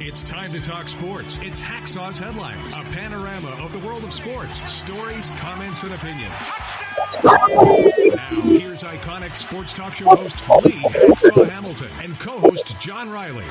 It's time to talk sports. It's Hacksaw's Headlines, a panorama of the world of sports, stories, comments, and opinions. Now, here's iconic sports talk show host Lee Hacksaw Hamilton and co-host John Riley.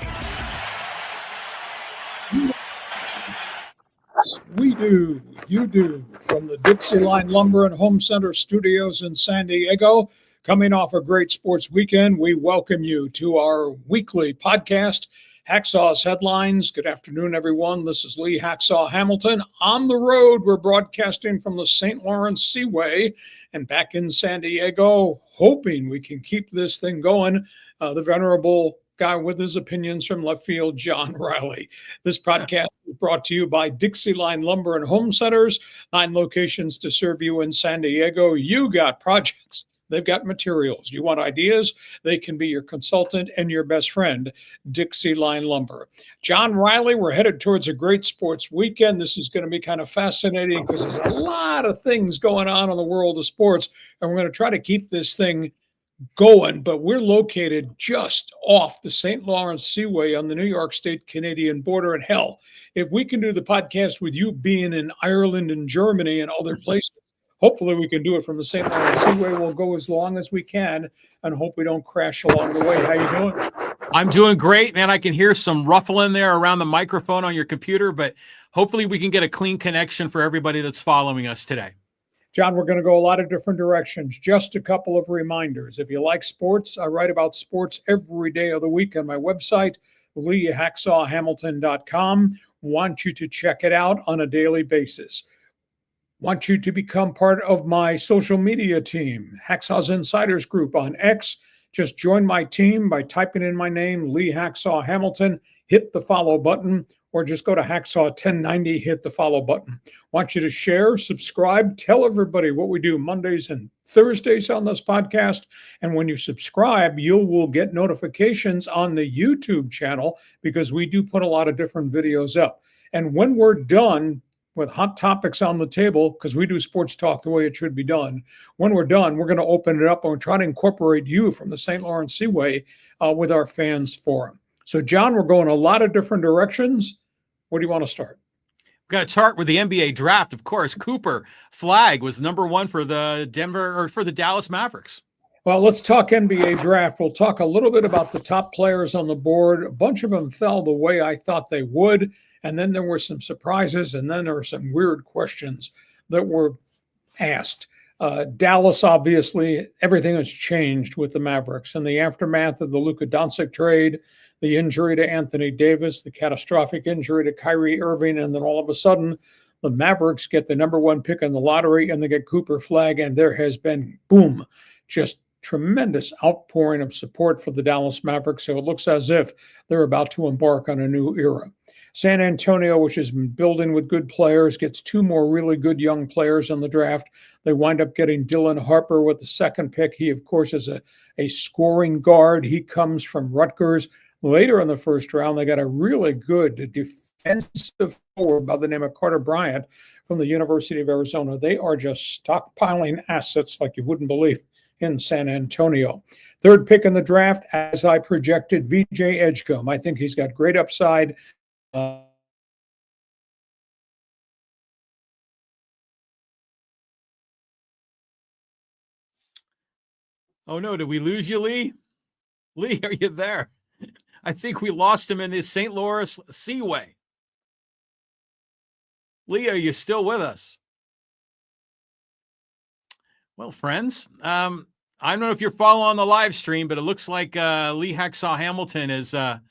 We do, you do, from the Dixie Line Lumber and Home Center studios in San Diego. Coming off a great sports weekend, we welcome you to our weekly podcast, Hacksaw's Headlines. Good afternoon, everyone. This is Lee Hacksaw Hamilton. On the road, we're broadcasting from the St. Lawrence Seaway and back in San Diego, hoping we can keep this thing going. The venerable guy with his opinions from left field, John Riley. This podcast is brought to you by Dixie Line Lumber and Home Centers, 9 locations to serve you in San Diego. You got projects. They've got materials. You want ideas? They can be your consultant and your best friend, Dixie Line Lumber. John Riley, we're headed towards a great sports weekend. This is going to be kind of fascinating because there's a lot of things going on in the world of sports, and we're going to try to keep this thing going, but we're located just off the St. Lawrence Seaway on the New York State Canadian border. And hell, if we can do the podcast with you being in Ireland and Germany and other places, hopefully we can do it from the St. Lawrence Seaway. We'll go as long as we can and hope we don't crash along the way. How you doing? I'm doing great, man. I can hear some ruffling there around the microphone on your computer, but hopefully we can get a clean connection for everybody that's following us today. John, we're going to go a lot of different directions. Just a couple of reminders. If you like sports, I write about sports every day of the week on my website, leehacksawhamilton.com. Want you to check it out on a daily basis. Want you to become part of my social media team, Hacksaw's Insiders Group on X. Just join my team by typing in my name, Lee Hacksaw Hamilton, hit the follow button, or just go to Hacksaw 1090, hit the follow button. Want you to share, subscribe, tell everybody what we do Mondays and Thursdays on this podcast. And when you subscribe, you will get notifications on the YouTube channel because we do put a lot of different videos up. And when we're done with hot topics on the table, because we do sports talk the way it should be done, when we're done, we're going to open it up and we're trying to incorporate you from the St. Lawrence Seaway with our fans forum. So, John, we're going a lot of different directions. Where do you want to start? We've got to start with the NBA draft, of course. Cooper Flagg was number 1 for the Dallas Mavericks. Well, let's talk NBA draft. We'll talk a little bit about the top players on the board. A bunch of them fell the way I thought they would. And then there were some surprises, and then there were some weird questions that were asked. Dallas, obviously, everything has changed with the Mavericks. In the aftermath of the Luka Doncic trade, the injury to Anthony Davis, the catastrophic injury to Kyrie Irving, and then all of a sudden, the Mavericks get the number 1 pick in the lottery, and they get Cooper Flagg, and there has been, boom, just tremendous outpouring of support for the Dallas Mavericks. So it looks as if they're about to embark on a new era. San Antonio, which has been building with good players, gets 2 more really good young players in the draft. They wind up getting Dylan Harper with the 2nd pick. He, of course, is a scoring guard. He comes from Rutgers. Later in the first round, they got a really good defensive forward by the name of Carter Bryant from the University of Arizona. They are just stockpiling assets like you wouldn't believe in San Antonio. 3rd pick in the draft, as I projected, VJ Edgecombe. I think he's got great upside. Oh, no. Did we lose you, Lee? Lee, are you there? I think we lost him in the St. Lawrence Seaway. Lee, are you still with us? Well, friends, I don't know if you're following the live stream, but it looks like Lee Hacksaw Hamilton is a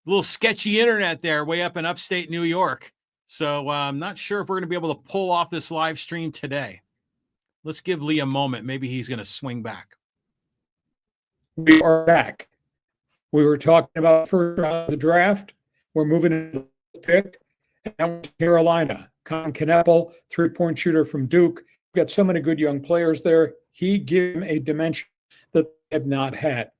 little sketchy internet there way up in upstate New York. So I'm not sure if we're going to be able to pull off this live stream today. Let's give Lee a moment. Maybe he's going to swing back. We are back. We were talking about the first round of the draft. We're moving into the pick. And now Carolina, Con Kneppel, 3-point shooter from Duke. We've got so many good young players there. He gave him a dimension that they have not had.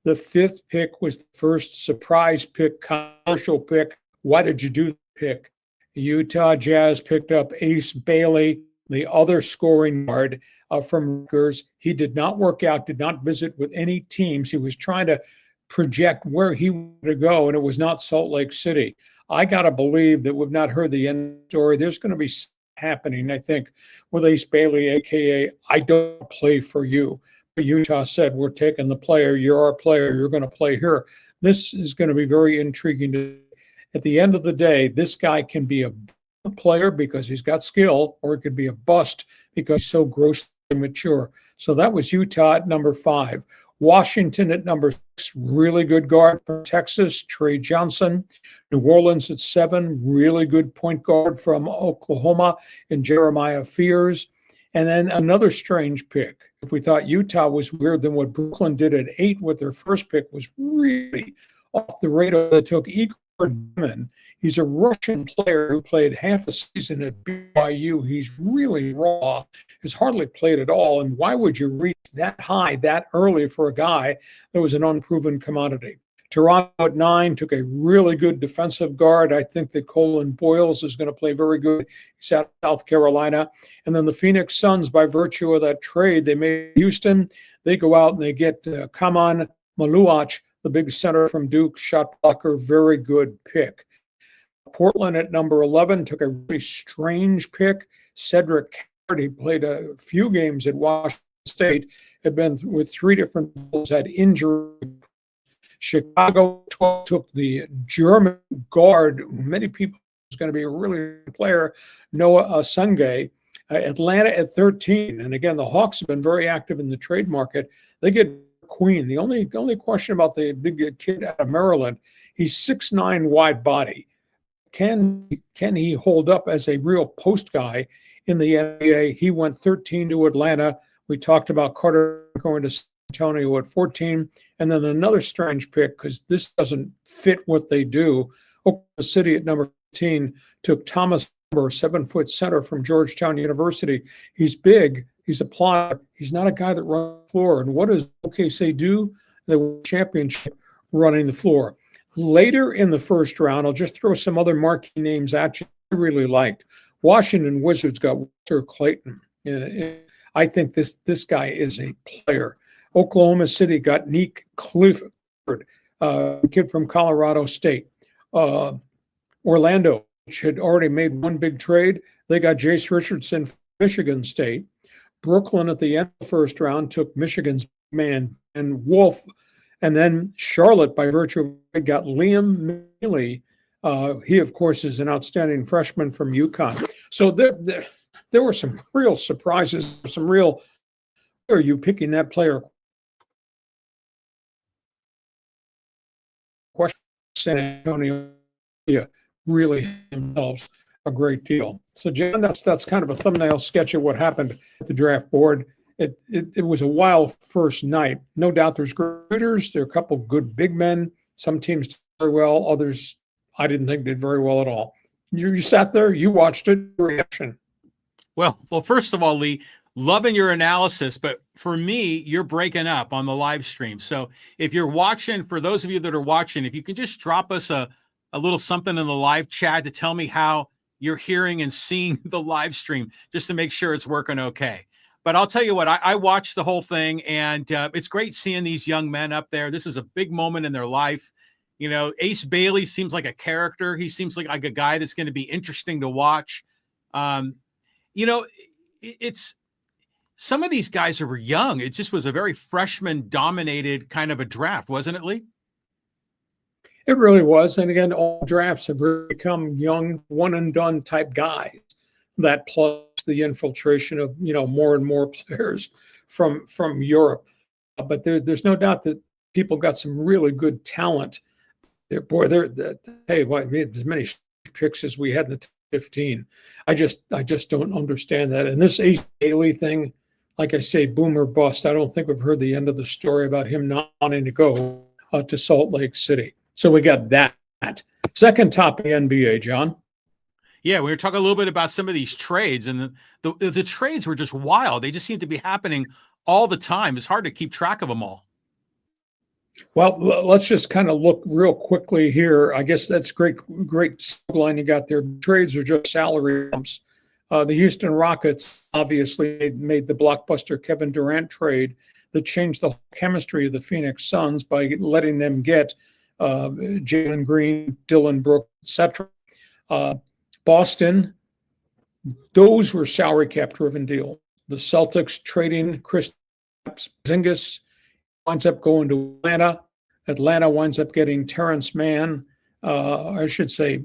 The 5th pick was the first surprise pick, controversial pick. Why did you do the pick? The Utah Jazz picked up Ace Bailey, the other scoring guard from Rutgers. He did not work out, did not visit with any teams. He was trying to project where he wanted to go, and it was not Salt Lake City. I got to believe that we've not heard the end story. There's going to be happening, I think, with Ace Bailey, a.k.a. I don't play for you. But Utah said, we're taking the player. You're our player. You're going to play here. This is going to be very intriguing. At the end of the day, this guy can be a player because he's got skill, or it could be a bust because he's so grossly immature. So that was Utah at number 5. Washington at number 6, really good guard from Texas, Trey Johnson. New Orleans at 7, really good point guard from Oklahoma and Jeremiah Fears. And then another strange pick. If we thought Utah was weird, then what Brooklyn did at 8 with their first pick was really off the radar. They took Igor Diamond. He's a Russian player who played half a season at BYU. He's really raw. Has hardly played at all. And why would you reach that high that early for a guy that was an unproven commodity? Toronto at 9 took a really good defensive guard. I think that Colin Boyles is going to play very good. He's out of South Carolina. And then the Phoenix Suns, by virtue of that trade they made Houston, they go out and they get Kaman Maluach, the big center from Duke, shot blocker, very good pick. Portland at number 11 took a really strange pick. Cedric Kyrie played a few games at Washington State, had been with 3 different roles, had injury. Chicago 12 took the German guard, who many people was going to be a really good player, Noah Sungay. Atlanta at 13, and again, the Hawks have been very active in the trade market. They get Queen. The only question about the big kid out of Maryland, he's 6'9" wide body. Can he hold up as a real post guy in the NBA? He went 13 to Atlanta. We talked about Carter going to San Antonio at 14. And then another strange pick, because this doesn't fit what they do. Oklahoma City at number 15 took Thomas Lumber, 7-foot center from Georgetown University. He's big. He's a plotter. He's not a guy that runs the floor. And what does OKC do? They win the championship running the floor. Later in the first round, I'll just throw some other marquee names at you I really liked. Washington Wizards got Walter Clayton. I think this guy is a player. Oklahoma City got Nick Clifford, kid from Colorado State. Orlando, which had already made one big trade, they got Jace Richardson from Michigan State. Brooklyn at the end of the first round took Michigan's man and Wolf. And then Charlotte, by virtue of it, got Liam Mealy. He, of course, is an outstanding freshman from UConn. So there were some real surprises, some real, are you picking that player? Question. San Antonio really themselves a great deal. So, John, that's kind of a thumbnail sketch of what happened at the draft board. It was a wild first night. No doubt there's good shooters. There are a couple good big men. Some teams did very well. Others I didn't think did very well at all. You sat there, you watched it, reaction. Well, first of all, Lee, loving your analysis, but for me, you're breaking up on the live stream. So if you're watching, for those of you that are watching, if you can just drop us a little something in the live chat to tell me how you're hearing and seeing the live stream, just to make sure it's working okay. But I'll tell you what, I watched the whole thing, and it's great seeing these young men up there. This is a big moment in their life. You know, Ace Bailey seems like a character. He seems like a guy that's going to be interesting to watch. You know, it's some of these guys were young. It just was a very freshman-dominated kind of a draft, wasn't it, Lee? It really was. And again, all drafts have really become young, one-and-done type guys. That plus the infiltration of, more and more players from Europe. But there's no doubt that people got some really good talent. Hey, as many picks as we had in the top 15. I just don't understand that. And this Ace Bailey thing, like I say, boom or bust. I don't think we've heard the end of the story about him not wanting to go to Salt Lake City. So we got that. Second topic, NBA, John. Yeah, we were talking a little bit about some of these trades, and the trades were just wild. They just seem to be happening all the time. It's hard to keep track of them all. Well, let's just kind of look real quickly here. I guess that's great line you got there. Trades are just salary bumps. The Houston Rockets obviously made the blockbuster Kevin Durant trade. that changed the chemistry of the Phoenix Suns by letting them get Jalen Green, Dylan Brooks, etc. Boston, those were salary cap driven deals. The Celtics trading Chris Porzingis winds up going to Atlanta. Atlanta winds up getting Terrence Mann. I should say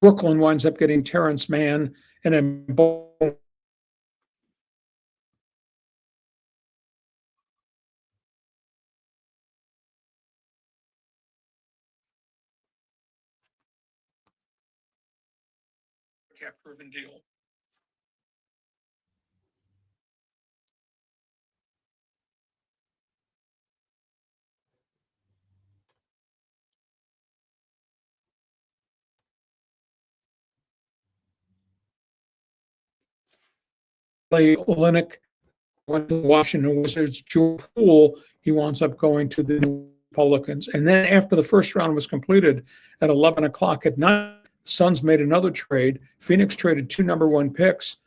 Brooklyn winds up getting Terrence Mann, and then cap driven deal. Olynyk went to the Washington Wizards. George Poole, he winds up going to the Pelicans. And then after the first round was completed at 11 o'clock at night, the Suns made another trade. Phoenix traded 2 number 1 picks,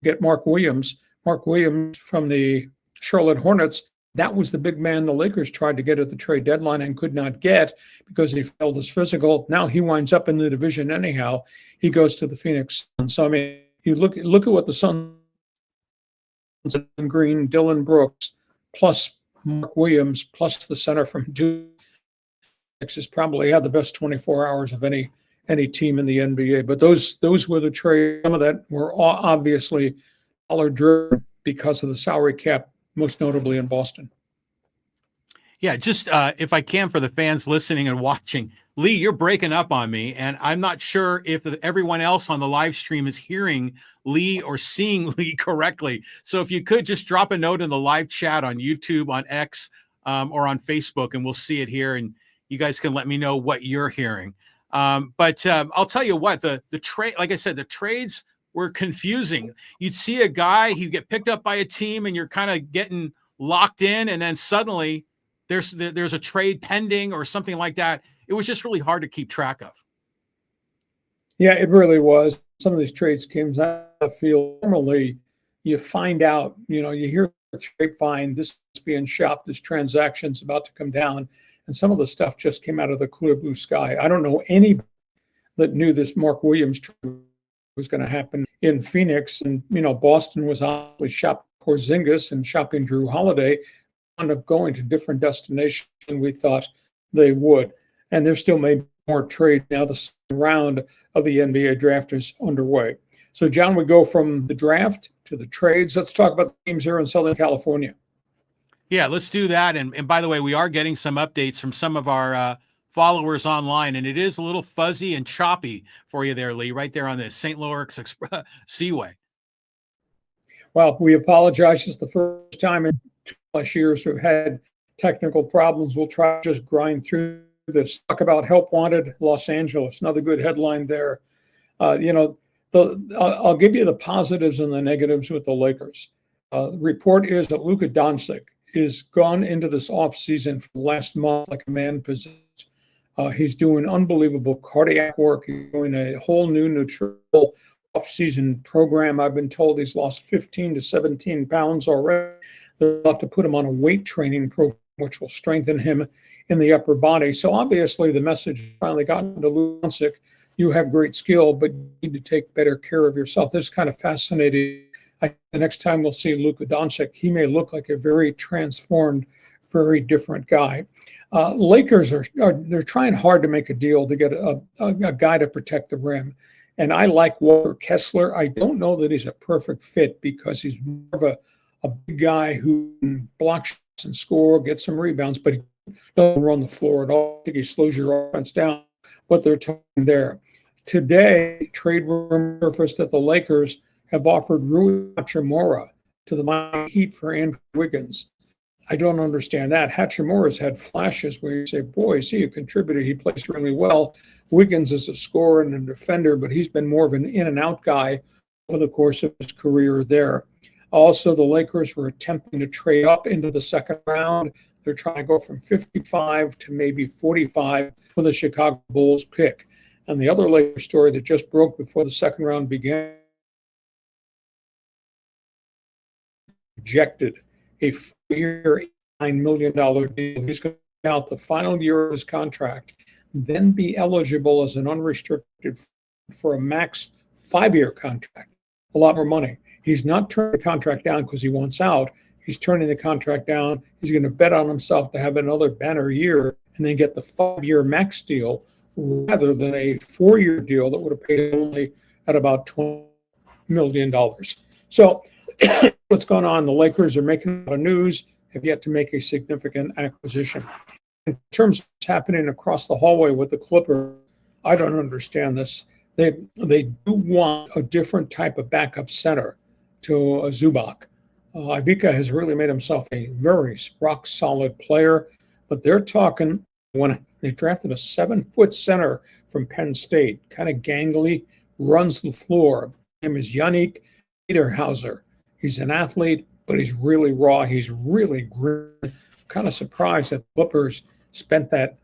get Mark Williams. Mark Williams from the Charlotte Hornets. That was the big man the Lakers tried to get at the trade deadline and could not get because he failed his physical. Now he winds up in the division anyhow. He goes to the Phoenix Suns. So, I mean, you look at what the Suns and Green, Dylan Brooks, plus Mark Williams, plus the center from Duke has probably had the best 24 hours of any team in the NBA. But those were the trades. Some of that were obviously dollar driven because of the salary cap, most notably in Boston. Yeah, just if I can, for the fans listening and watching, Lee, you're breaking up on me, and I'm not sure if everyone else on the live stream is hearing Lee or seeing Lee correctly. So if you could just drop a note in the live chat on YouTube, on X, or on Facebook, and we'll see it here, and you guys can let me know what you're hearing. But I'll tell you what, the trade, like I said, the trades were confusing. You'd see a guy, he'd get picked up by a team, and you're kind of getting locked in, and then suddenly there's a trade pending or something like that. It was just really hard to keep track of. Yeah, it really was. Some of these trades came out of the field. Normally, you find out, you hear the grapevine, this is being shopped, this transaction's about to come down, and some of the stuff just came out of the clear blue sky. I don't know anybody that knew this Mark Williams trade was going to happen in Phoenix. And, Boston was obviously shopping Porzingis and shopping Drew Holiday, wound up going to different destinations than we thought they would. And there still may be more trade now. The second round of the NBA draft is underway. So, John, we go from the draft to the trades. Let's talk about the teams here in Southern California. Yeah, let's do that. And by the way, we are getting some updates from some of our followers online, and it is a little fuzzy and choppy for you there, Lee, right there on the St. Louis Seaway. Well, we apologize. It's the first time in 2+ years we've had technical problems. We'll try to just grind through this. Talk about help wanted, Los Angeles. Another good headline there. I'll give you the positives and the negatives with the Lakers. The report is that Luka Doncic is gone into this offseason for the last month like a man possessed. He's doing unbelievable cardiac work. He's doing a whole new nutritional off-season program. I've been told he's lost 15 to 17 pounds already. They're about to put him on a weight training program, which will strengthen him in the upper body. So obviously the message finally gotten to Luka Doncic. You have great skill, but you need to take better care of yourself. This is kind of fascinating. The next time we'll see Luka Doncic, he may look like a very transformed, very different guy. Lakers they're trying hard to make a deal to get a guy to protect the rim. And I like Walker Kessler. I don't know that he's a perfect fit because he's more of a big guy who can block shots and score, get some rebounds, but he doesn't run the floor at all. I think he slows your offense down. What they're talking there. Today, trade rumor surfaced that the Lakers have offered Rui Hachimura to the Miami Heat for Andrew Wiggins. I don't understand that. Hachimura's had flashes where you say, boy, is he a contributor? He plays really well. Wiggins is a scorer and a defender, but he's been more of an in-and-out guy over the course of his career there. Also, the Lakers were attempting to trade up into the second round. They're trying to go from 55 to maybe 45 for the Chicago Bulls pick. And the other Lakers story that just broke before the second round began, rejected a 4-year, $9 million deal. He's going to be out the final year of his contract, then be eligible as an unrestricted for a max 5-year contract. A lot more money. He's not turning the contract down because he wants out. He's turning the contract down. He's going to bet on himself to have another banner year and then get the 5-year max deal rather than a 4-year deal that would have paid only at about $20 million. So what's going on? The Lakers are making a lot of news, have yet to make a significant acquisition. In terms of what's happening across the hallway with the Clippers, I don't understand this. They do want a different type of backup center to Zubac. Ivica has really made himself a very rock-solid player, but they're talking when they drafted a 7-foot center from Penn State, kind of gangly, runs the floor. His name is Yannick Niederhauser. He's an athlete, but he's really raw. He's really grim. I'm kind of surprised that the Clippers spent that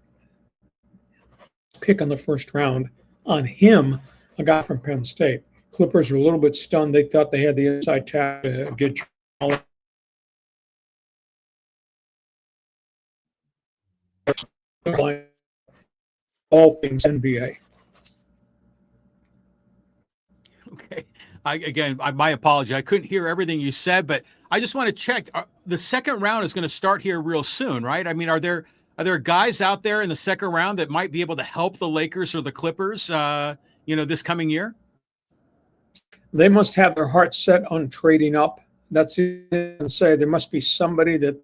pick in the first round on him, a guy from Penn State. Clippers were a little bit stunned. They thought they had the inside tap to get all things NBA. Okay. My apology. I couldn't hear everything you said, but I just want to check. The second round is going to start here real soon, right? I mean, are there guys out there in the second round that might be able to help the Lakers or the Clippers, this coming year? They must have their hearts set on trading up. That's it. And say there must be somebody that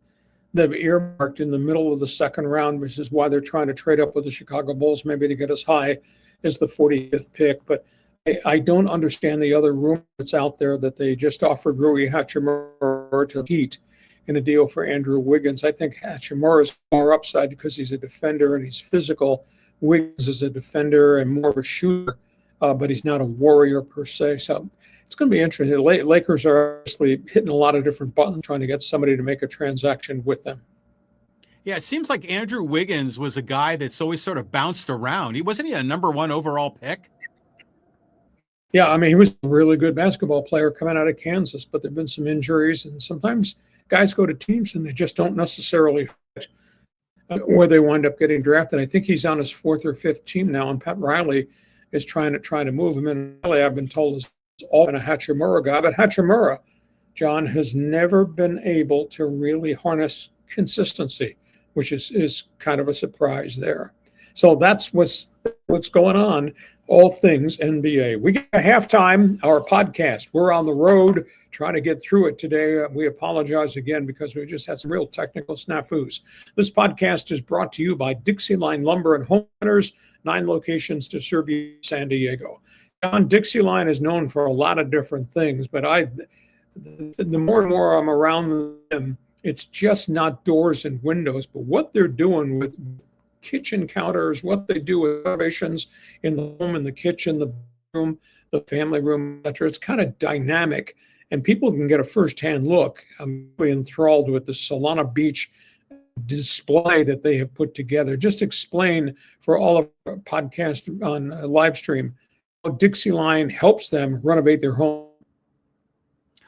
they've earmarked in the middle of the second round, which is why they're trying to trade up with the Chicago Bulls, maybe to get as high as the 45th pick. But I don't understand the other rumor that's out there that they just offered Rui Hachimura to Heat in a deal for Andrew Wiggins. I think Hachimura is more upside because he's a defender and he's physical. Wiggins is a defender and more of a shooter, but he's not a warrior per se. So it's going to be interesting. The Lakers are obviously hitting a lot of different buttons trying to get somebody to make a transaction with them. Yeah, it seems like Andrew Wiggins was a guy that's always sort of bounced around. Wasn't he a number 1 overall pick? Yeah, I mean, he was a really good basketball player coming out of Kansas, but there have been some injuries, and sometimes guys go to teams and they just don't necessarily fit where they wind up getting drafted. I think he's on his 4th or 5th team now, and Pat Riley is trying to move him in. Riley, I've been told, is all been a Hachimura guy, but Hachimura, John, has never been able to really harness consistency, which is kind of a surprise there. So that's what's going on, all things NBA. We get a halftime, our podcast. We're on the road trying to get through it today. We apologize again because we just had some real technical snafus. This podcast is brought to you by Dixie Line Lumber and Home Centers, 9 locations to serve you in San Diego. John, Dixie Line is known for a lot of different things, but the more and more I'm around them, it's just not doors and windows, but what they're doing with kitchen counters, what they do with renovations in the home, in the kitchen, the room, the family room, etc. It's kind of dynamic, and people can get a firsthand look. I'm really enthralled with the Solana Beach display that they have put together. Just explain for all of our podcasts on live stream how Dixie Line helps them renovate their home.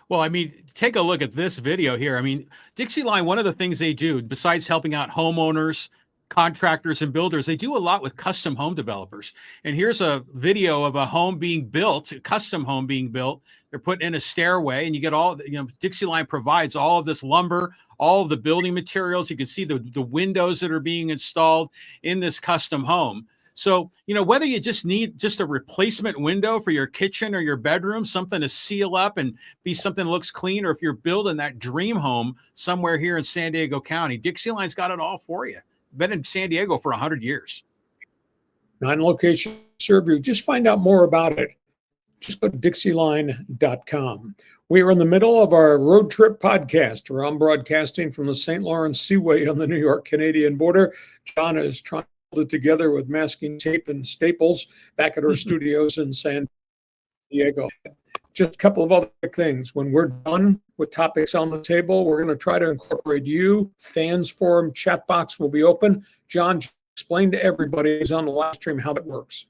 Well, I mean, take a look at this video here. I mean, Dixie Line, one of the things they do, besides helping out homeowners, contractors, and builders, they do a lot with custom home developers. And here's a video of a home being built, a custom home being built. They're putting in a stairway, and you get all, Dixie Line provides all of this lumber, all of the building materials. You can see the windows that are being installed in this custom home. So, whether you just need just a replacement window for your kitchen or your bedroom, something to seal up and be something that looks clean, or if you're building that dream home somewhere here in San Diego County, Dixie Line's got it all for you. Been in San Diego for 100 years. 9 locations serve you. Just find out more about it. Just go to dixieline.com. We are in the middle of our road trip podcast. We're on broadcasting from the St. Lawrence Seaway on the New York-Canadian border. John is trying to hold it together with masking tape and staples back at our studios in San Diego. Just a couple of other things. When we're done with topics on the table, we're going to try to incorporate you. Fans forum chat box will be open. John, explain to everybody who's on the live stream how that works.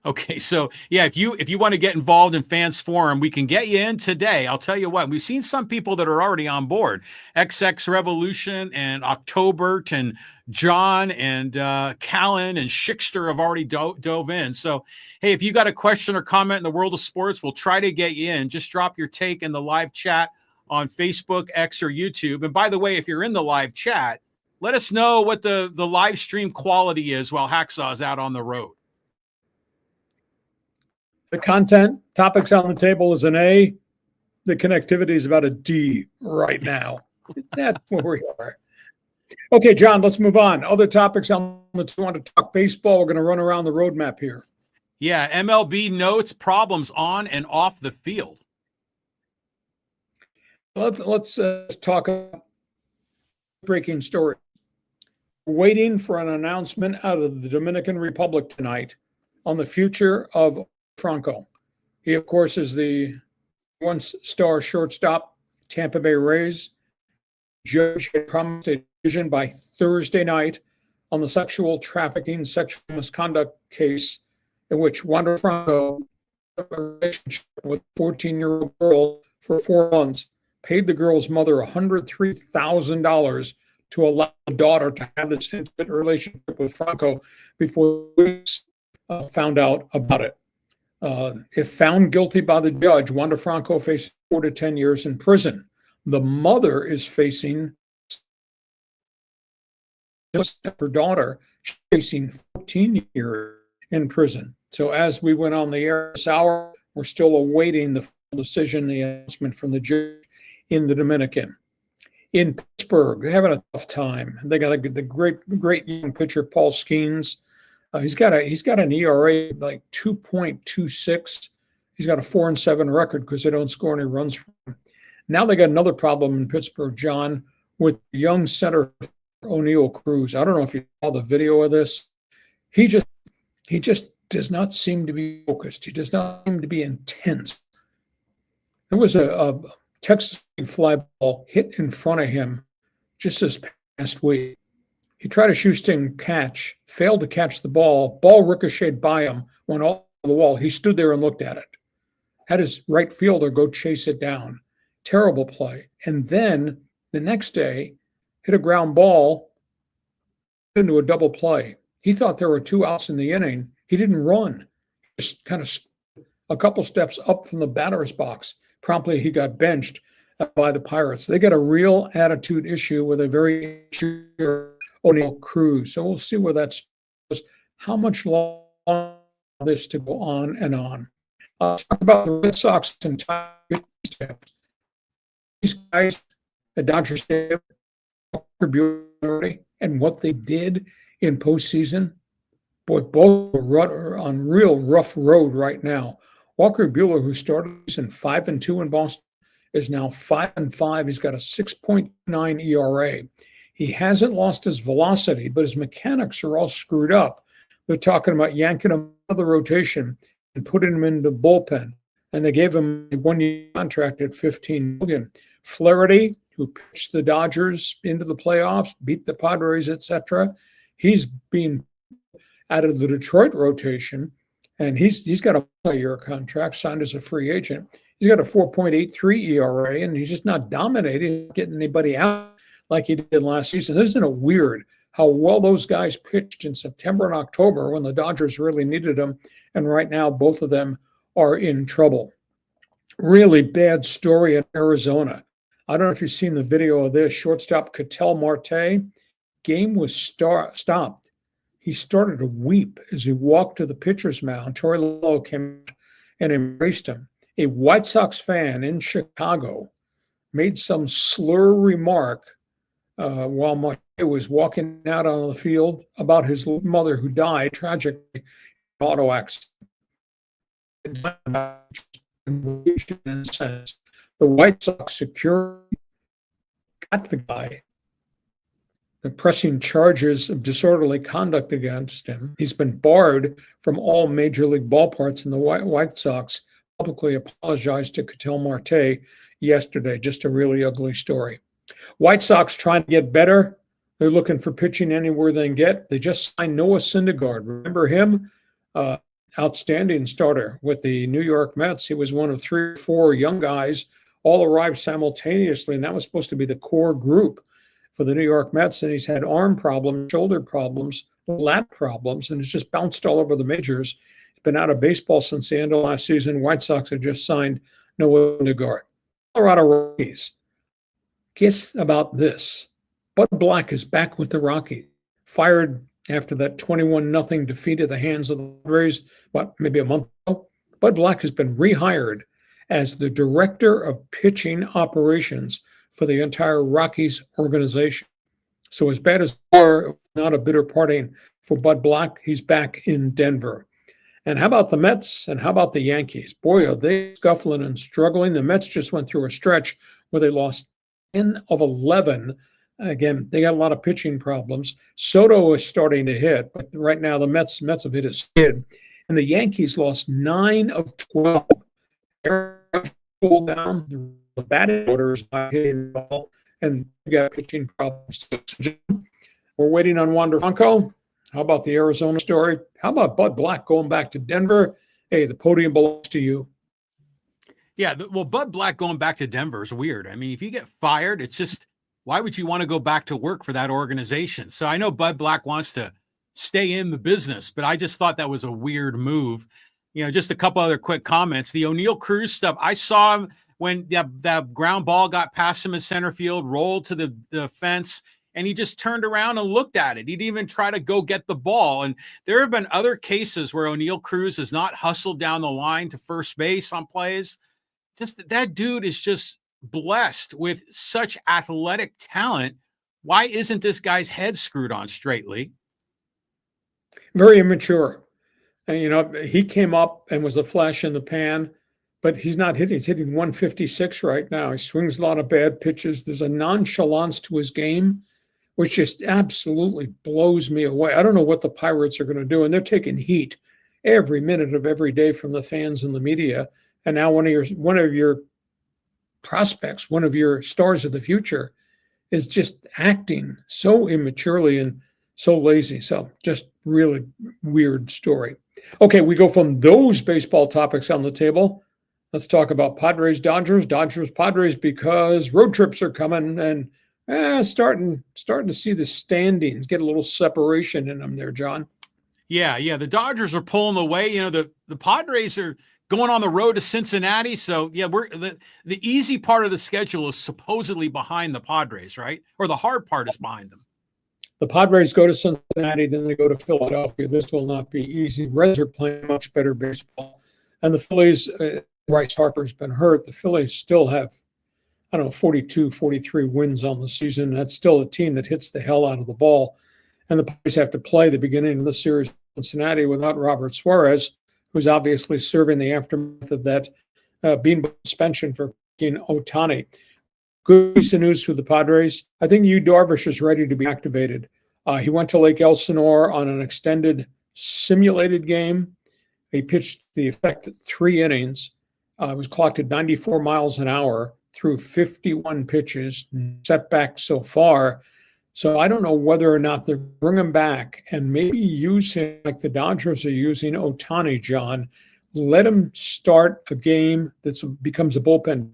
Okay, so yeah, if you want to get involved in Fans Forum, we can get you in today. I'll tell you what, we've seen some people that are already on board. XX Revolution and Octobert and John and Callan and Schickster have already dove in. So hey, if you got a question or comment in the world of sports, we'll try to get you in. Just drop your take in the live chat on Facebook, X, or YouTube. And by the way, if you're in the live chat, let us know what the live stream quality is while Hacksaw is out on the road. The content, topics on the table is an A. The connectivity is about a D right now. That's where we are. Okay, John, let's move on. Other topics on let's want to talk baseball. We're going to run around the roadmap here. Yeah, MLB notes problems on and off the field. Let's talk about breaking story. We're waiting for an announcement out of the Dominican Republic tonight on the future of Franco. He, of course, is the one-star shortstop, Tampa Bay Rays. Judge had promised a decision by Thursday night on the sexual trafficking, sexual misconduct case in which Wander Franco had a relationship with a 14-year-old girl for 4 months, paid the girl's mother $103,000 to allow the daughter to have this intimate relationship with Franco before police found out about it. If found guilty by the judge, Wander Franco faces 4 to 10 years in prison. The mother is facing her daughter facing 14 years in prison. So as we went on the air this hour, we're still awaiting the decision, the announcement from the judge in the Dominican. In Pittsburgh, they're having a tough time. They got the great young pitcher Paul Skeens. He's got an ERA like 2.26. He's got a 4-7 record because they don't score any runs for him. Now they got another problem in Pittsburgh, John, with young center O'Neal Cruz. I don't know if you saw the video of this. He just does not seem to be focused. He does not seem to be intense. There was a Texas fly ball hit in front of him just this past week. He tried a shoestring catch, failed to catch the ball. Ball ricocheted by him, went off the wall. He stood there and looked at it. Had his right fielder go chase it down. Terrible play. And then the next day, hit a ground ball into a double play. He thought there were 2 outs in the inning. He didn't run. Just kind of a couple steps up from the batter's box. Promptly, he got benched by the Pirates. They got a real attitude issue with a very sure O'Neal Cruz. So we'll see where that's how much longer this to go on and on. Talk about the Red Sox and steps. These guys, the Dodgers, and what they did in postseason. Boy, both are on real rough road right now. Walker Buehler, who started in 5-2 in Boston, is now 5-5. He's got a 6.9 ERA. He hasn't lost his velocity, but his mechanics are all screwed up. They're talking about yanking him out of the rotation and putting him into the bullpen. And they gave him a 1-year contract at $15 million. Flaherty, who pitched the Dodgers into the playoffs, beat the Padres, etc., he's being out of the Detroit rotation, and he's got a multi-year contract signed as a free agent. He's got a 4.83 ERA, and he's just not dominating, getting anybody out like he did last season. Isn't it weird how well those guys pitched in September and October when the Dodgers really needed them, and right now both of them are in trouble. Really bad story in Arizona. I don't know if you've seen the video of this. Shortstop Ketel Marte, game was stopped. He started to weep as he walked to the pitcher's mound. Torey Lowe came and embraced him. A White Sox fan in Chicago made some slur remark while Marte was walking out on the field about his mother who died tragically in an auto accident. The White Sox security got the guy, pressing charges of disorderly conduct against him. He's been barred from all major league ballparks, and the White Sox publicly apologized to Ketel Marte yesterday. Just a really ugly story. White Sox trying to get better. They're looking for pitching anywhere they can get. They just signed Noah Syndergaard. Remember him? outstanding starter with the New York Mets. He was one of 3 or 4 young guys, all arrived simultaneously, and that was supposed to be the core group for the New York Mets. And he's had arm problems, shoulder problems, lat problems, and has just bounced all over the majors. He's been out of baseball since the end of last season. White Sox have just signed Noah Syndergaard. Colorado Rockies. Guess about this. Bud Black is back with the Rockies. Fired after that 21-0 defeat at the hands of the Padres, maybe a month ago. Bud Black has been rehired as the director of pitching operations for the entire Rockies organization. So as bad as not a bitter parting for Bud Black, he's back in Denver. And how about the Mets and how about the Yankees? Boy, are they scuffling and struggling. The Mets just went through a stretch where they lost 10 of 11. Again, they got a lot of pitching problems. Soto is starting to hit, but right now the Mets have hit a skid. And the Yankees lost 9 of 12. They're pulled down. The batting order is not hitting at all, and we got pitching problems too. We're waiting on Wander Franco. How about the Arizona story? How about Bud Black going back to Denver? Hey, the podium belongs to you. Yeah, well, Bud Black going back to Denver is weird. I mean, if you get fired, it's just, why would you want to go back to work for that organization? So I know Bud Black wants to stay in the business, but I just thought that was a weird move. You know, just a couple other quick comments. The O'Neal Cruz stuff, I saw him when that ground ball got past him in center field, rolled to the fence, and he just turned around and looked at it. He didn't even try to go get the ball. And there have been other cases where O'Neal Cruz has not hustled down the line to first base on plays. Just that dude is just blessed with such athletic talent. Why isn't this guy's head screwed on straightly? Very immature. And, you know, he came up and was a flash in the pan, but he's not hitting. He's hitting 156 right now. He swings a lot of bad pitches. There's a nonchalance to his game, which just absolutely blows me away. I don't know what the Pirates are going to do, and they're taking heat every minute of every day from the fans and the media. And now one of your prospects, one of your stars of the future, is just acting so immaturely and so lazy. So just really weird story. Okay, we go from those baseball topics on the table. Let's talk about Padres, Dodgers, Dodgers, Padres, because road trips are coming and starting to see the standings get a little separation in them there, John. Yeah. The Dodgers are pulling away. You know, the Padres are going on the road to Cincinnati. So yeah, the easy part of the schedule is supposedly behind the Padres, right? Or the hard part is behind them. The Padres go to Cincinnati, then they go to Philadelphia. This will not be easy. Reds are playing much better baseball. And the Phillies, Bryce Harper's been hurt. The Phillies still have, 42, 43 wins on the season. That's still a team that hits the hell out of the ball. And the Padres have to play the beginning of the series in Cincinnati without Robert Suarez, who's obviously serving the aftermath of that being suspension for Ohtani. Good piece of news for the Padres. I think Yu Darvish is ready to be activated. He went to Lake Elsinore on an extended simulated game. He pitched the effect 3 innings. It was clocked at 94 miles an hour through 51 pitches, setback so far. So I don't know whether or not they'll bring him back and maybe use him like the Dodgers are using Ohtani, John. Let him start a game that becomes a bullpen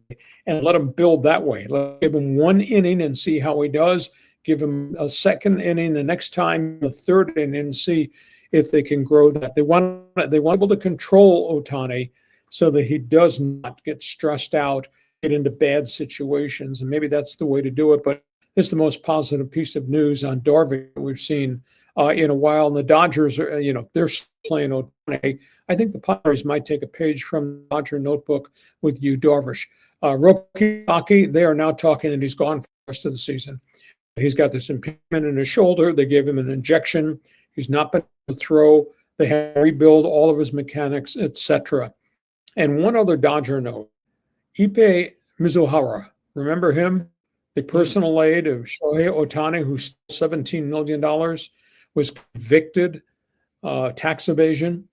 and let him build that way. Give him 1 inning and see how he does. Give him a second inning the next time, the third inning, and see if they can grow that. They want able to control Ohtani so that he does not get stressed out, get into bad situations, and maybe that's the way to do it. But it's the most positive piece of news on Darvish we've seen in a while. And the Dodgers are, they're playing Ohtani. I think the Padres might take a page from the Dodger notebook with Yu Darvish. Roki, they are now talking, and he's gone for the rest of the season. He's got this impairment in his shoulder. They gave him an injection. He's not been able to throw. They had to rebuild all of his mechanics, etc. And one other Dodger note, Ippei Mizuhara, remember him? The personal aide of Shohei Ohtani, who stole $17 million, was convicted, tax evasion.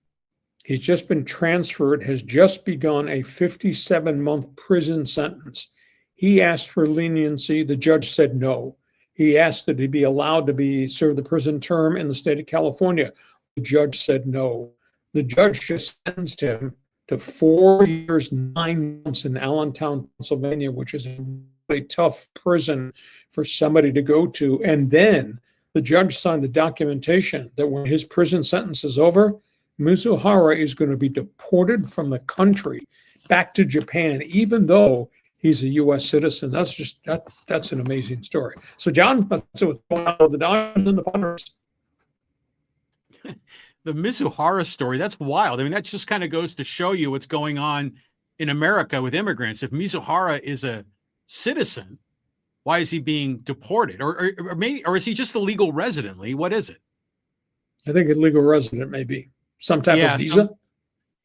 He's just been transferred, has just begun a 57-month prison sentence. He asked for leniency. The judge said no. He asked that he be allowed to serve the prison term in the state of California. The judge said no. The judge just sentenced him to 4 years, 9 months in Allentown, Pennsylvania, which is a really tough prison for somebody to go to. And then the judge signed the documentation that when his prison sentence is over, Mizuhara is going to be deported from the country back to Japan, even though he's a U.S. citizen. That's an amazing story. So, John, that's what's going on with the Dodgers and the Padres. The Mizuhara story, that's wild. I mean, that just kind of goes to show you what's going on in America with immigrants. If Mizuhara is a citizen, why is he being deported? Or is he just a legal resident, Lee? What is it? I think a legal resident, maybe. Some type of visa?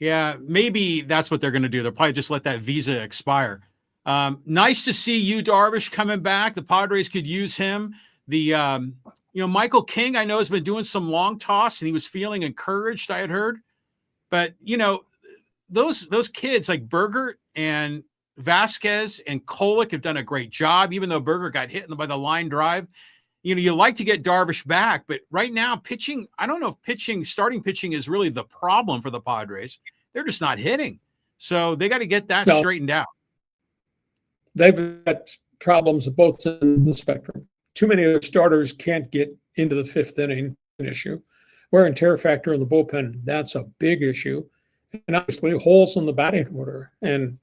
Yeah, maybe that's what they're going to do. They'll probably just let that visa expire. Nice to see you, Darvish, coming back. The Padres could use him. Michael King, I know, has been doing some long toss, and he was feeling encouraged, I had heard. But, those kids like Berger and Vasquez and Kolek have done a great job, even though Berger got hit by the line drive. You like to get Darvish back, but right now pitching, I don't know if starting pitching is really the problem for the Padres. They're just not hitting. So they got to get that straightened out. They've got problems at both ends of the spectrum. Too many of the starters can't get into the fifth inning, an issue. Wear and tear factor in the bullpen, that's a big issue. And obviously holes in the batting order. And,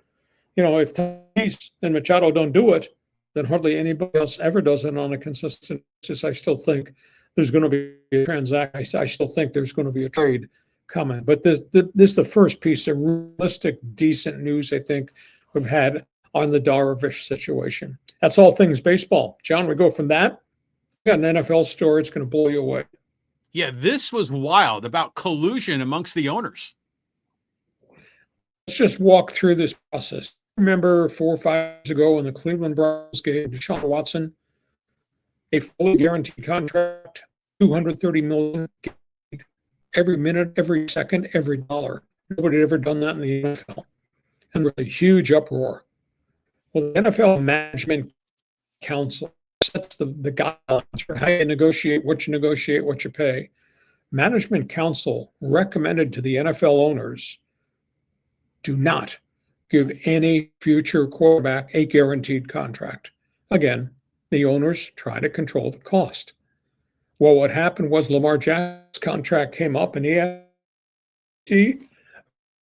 if Tatis and Machado don't do it, then hardly anybody else ever does it on a consistent basis. I still think there's going to be a transaction. I still think there's going to be a trade coming. But this is the first piece of realistic, decent news I think we've had on the Darvish situation. That's all things baseball. John, we go from that. We got an NFL story. It's going to blow you away. Yeah, this was wild about collusion amongst the owners. Let's just walk through this process. Remember 4 or 5 years ago when the Cleveland Browns gave Deshaun Watson a fully guaranteed contract, $230 million every minute, every second, every dollar. Nobody had ever done that in the NFL. And there was a huge uproar. Well, the NFL Management Council sets the guidelines for how you negotiate, what you pay. Management Council recommended to the NFL owners, do not give any future quarterback a guaranteed contract. Again, the owners try to control the cost. Well, what happened was Lamar Jackson's contract came up and the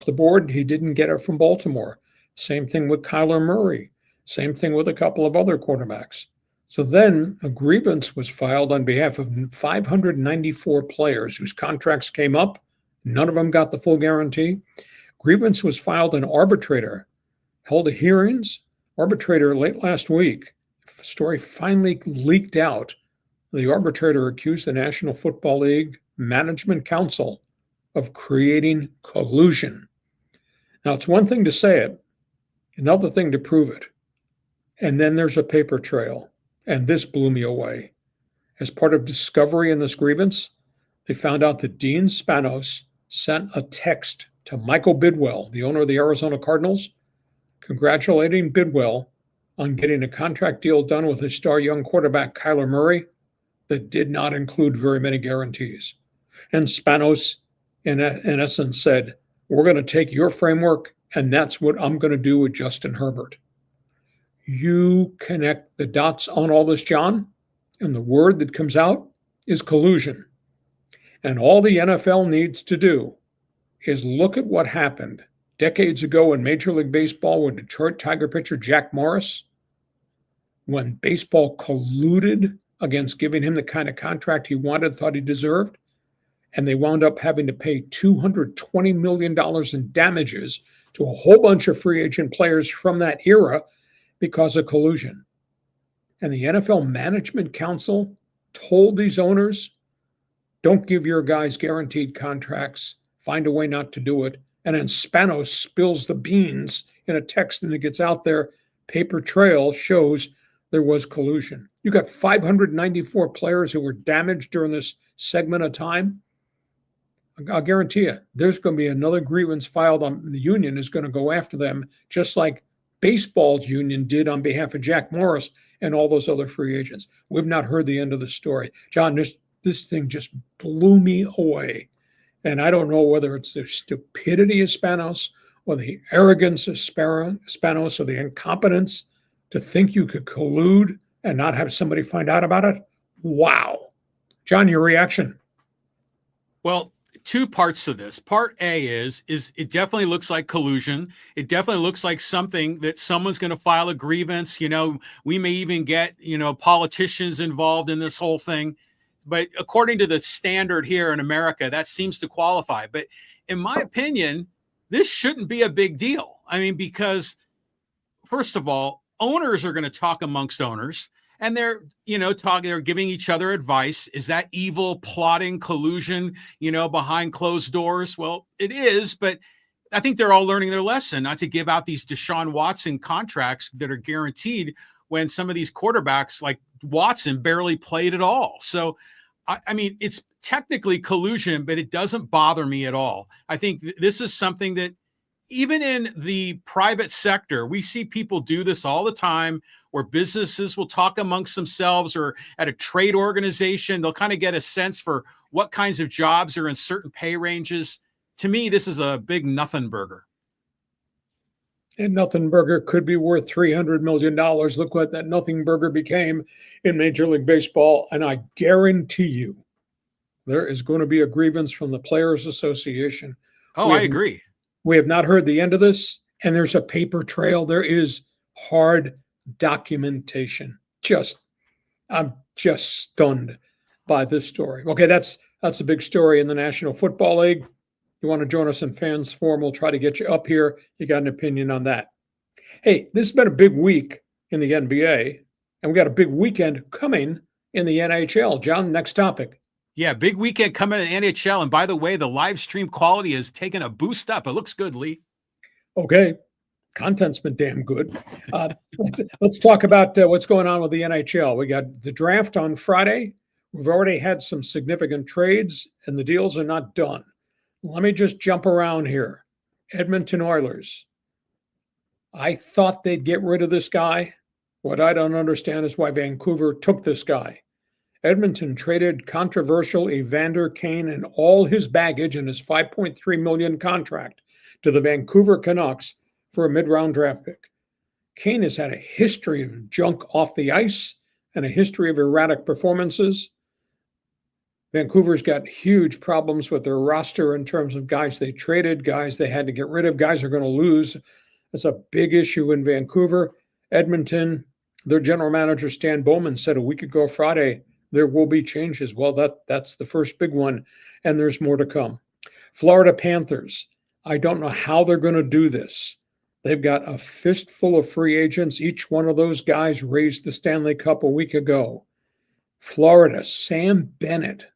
board, he didn't get it from Baltimore. Same thing with Kyler Murray. Same thing with a couple of other quarterbacks. So then a grievance was filed on behalf of 594 players whose contracts came up. None of them got the full guarantee. Grievance was filed. An arbitrator held hearings. Arbitrator late last week, the story finally leaked out. The arbitrator accused the National Football League Management Council of creating collusion. Now, it's one thing to say it, another thing to prove it. And then there's a paper trail. And this blew me away. As part of discovery in this grievance, they found out that Dean Spanos sent a text to Michael Bidwell, the owner of the Arizona Cardinals, congratulating Bidwell on getting a contract deal done with his star young quarterback Kyler Murray that did not include very many guarantees. And Spanos, in essence, said, we're going to take your framework, and that's what I'm going to do with Justin Herbert. You connect the dots on all this, John, and the word that comes out is collusion. And all the NFL needs to do is look at what happened decades ago in Major League Baseball with Detroit Tiger pitcher Jack Morris, when baseball colluded against giving him the kind of contract he wanted, thought he deserved, and they wound up having to pay $220 million in damages to a whole bunch of free agent players from that era because of collusion. And the NFL Management Council told these owners, don't give your guys guaranteed contracts, find a way not to do it. And then Spanos spills the beans in a text and it gets out there. Paper trail shows there was collusion. You got 594 players who were damaged during this segment of time. I'll guarantee you, there's going to be another grievance filed on the union is going to go after them, just like baseball's union did on behalf of Jack Morris and all those other free agents. We've not heard the end of the story. John, this thing just blew me away. And I don't know whether it's the stupidity of Spanos or the arrogance of Spanos or the incompetence to think you could collude and not have somebody find out about it. Wow. John, your reaction? Well, two parts to this. Part A is it definitely looks like collusion. It definitely looks like something that someone's going to file a grievance. We may even get, politicians involved in this whole thing. But according to the standard here in America, that seems to qualify. But in my opinion, this shouldn't be a big deal. I mean, because first of all, owners are going to talk amongst owners. And they're giving each other advice. Is that evil plotting collusion, behind closed doors? Well, it is, but I think they're all learning their lesson not to give out these Deshaun Watson contracts that are guaranteed when some of these quarterbacks like Watson barely played at all. So, I mean, it's technically collusion, but it doesn't bother me at all. I think this is something that even in the private sector, we see people do this all the time, where businesses will talk amongst themselves, or at a trade organization, they'll kind of get a sense for what kinds of jobs are in certain pay ranges. To me, this is a big nothing burger. And nothing burger could be worth $300 million. Look what that nothing burger became in Major League Baseball. And I guarantee you, there is going to be a grievance from the Players Association. Oh, I agree. We have not heard the end of this, and there's a paper trail. There is hard documentation. I'm just stunned by this story. Okay, that's a big story in the National Football League. You want to join us in Fans Forum, we'll try to get you up here. You got an opinion on that. Hey, this has been a big week in the NBA, and we got a big weekend coming in the NHL. John, next topic. Yeah, big weekend coming in the NHL. And by the way, the live stream quality has taken a boost up. It looks good, Lee. Okay. Content's been damn good. Let's talk about what's going on with the NHL. We got the draft on Friday. We've already had some significant trades, and the deals are not done. Let me just jump around here. Edmonton Oilers. I thought they'd get rid of this guy. What I don't understand is why Vancouver took this guy. Edmonton traded controversial Evander Kane and all his baggage and his $5.3 million contract to the Vancouver Canucks for a mid-round draft pick. Kane has had a history of junk off the ice and a history of erratic performances. Vancouver's got huge problems with their roster in terms of guys they traded, guys they had to get rid of, guys are going to lose. That's a big issue in Vancouver. Edmonton, their general manager, Stan Bowman, said a week ago Friday, there will be changes. Well, that's the first big one, and there's more to come. Florida Panthers, I don't know how they're going to do this. They've got a fistful of free agents. Each one of those guys raised the Stanley Cup a week ago. Florida, Sam Bennett,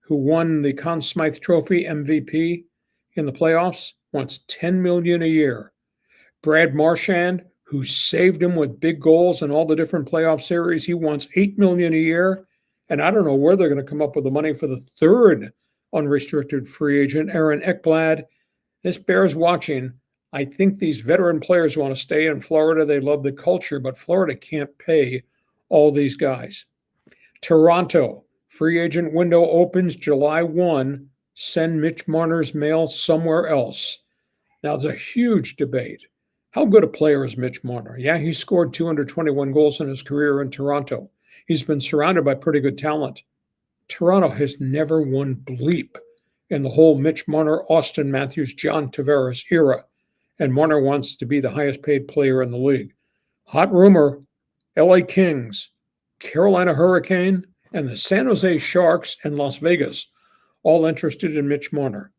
who won the Conn Smythe Trophy MVP in the playoffs, wants $10 million a year. Brad Marchand, who saved him with big goals in all the different playoff series, he wants $8 million a year. And I don't know where they're going to come up with the money for the third unrestricted free agent, Aaron Ekblad. This bears watching. I think these veteran players want to stay in Florida. They love the culture, but Florida can't pay all these guys. Toronto, free agent window opens July 1. Send Mitch Marner's mail somewhere else. Now, there's a huge debate. How good a player is Mitch Marner? Yeah, he scored 221 goals in his career in Toronto. He's been surrounded by pretty good talent. Toronto has never won bleep in the whole Mitch Marner, Austin Matthews, John Tavares era. And Marner wants to be the highest paid player in the league. Hot rumor, LA Kings, Carolina Hurricane, and the San Jose Sharks and Las Vegas, all interested in Mitch Marner.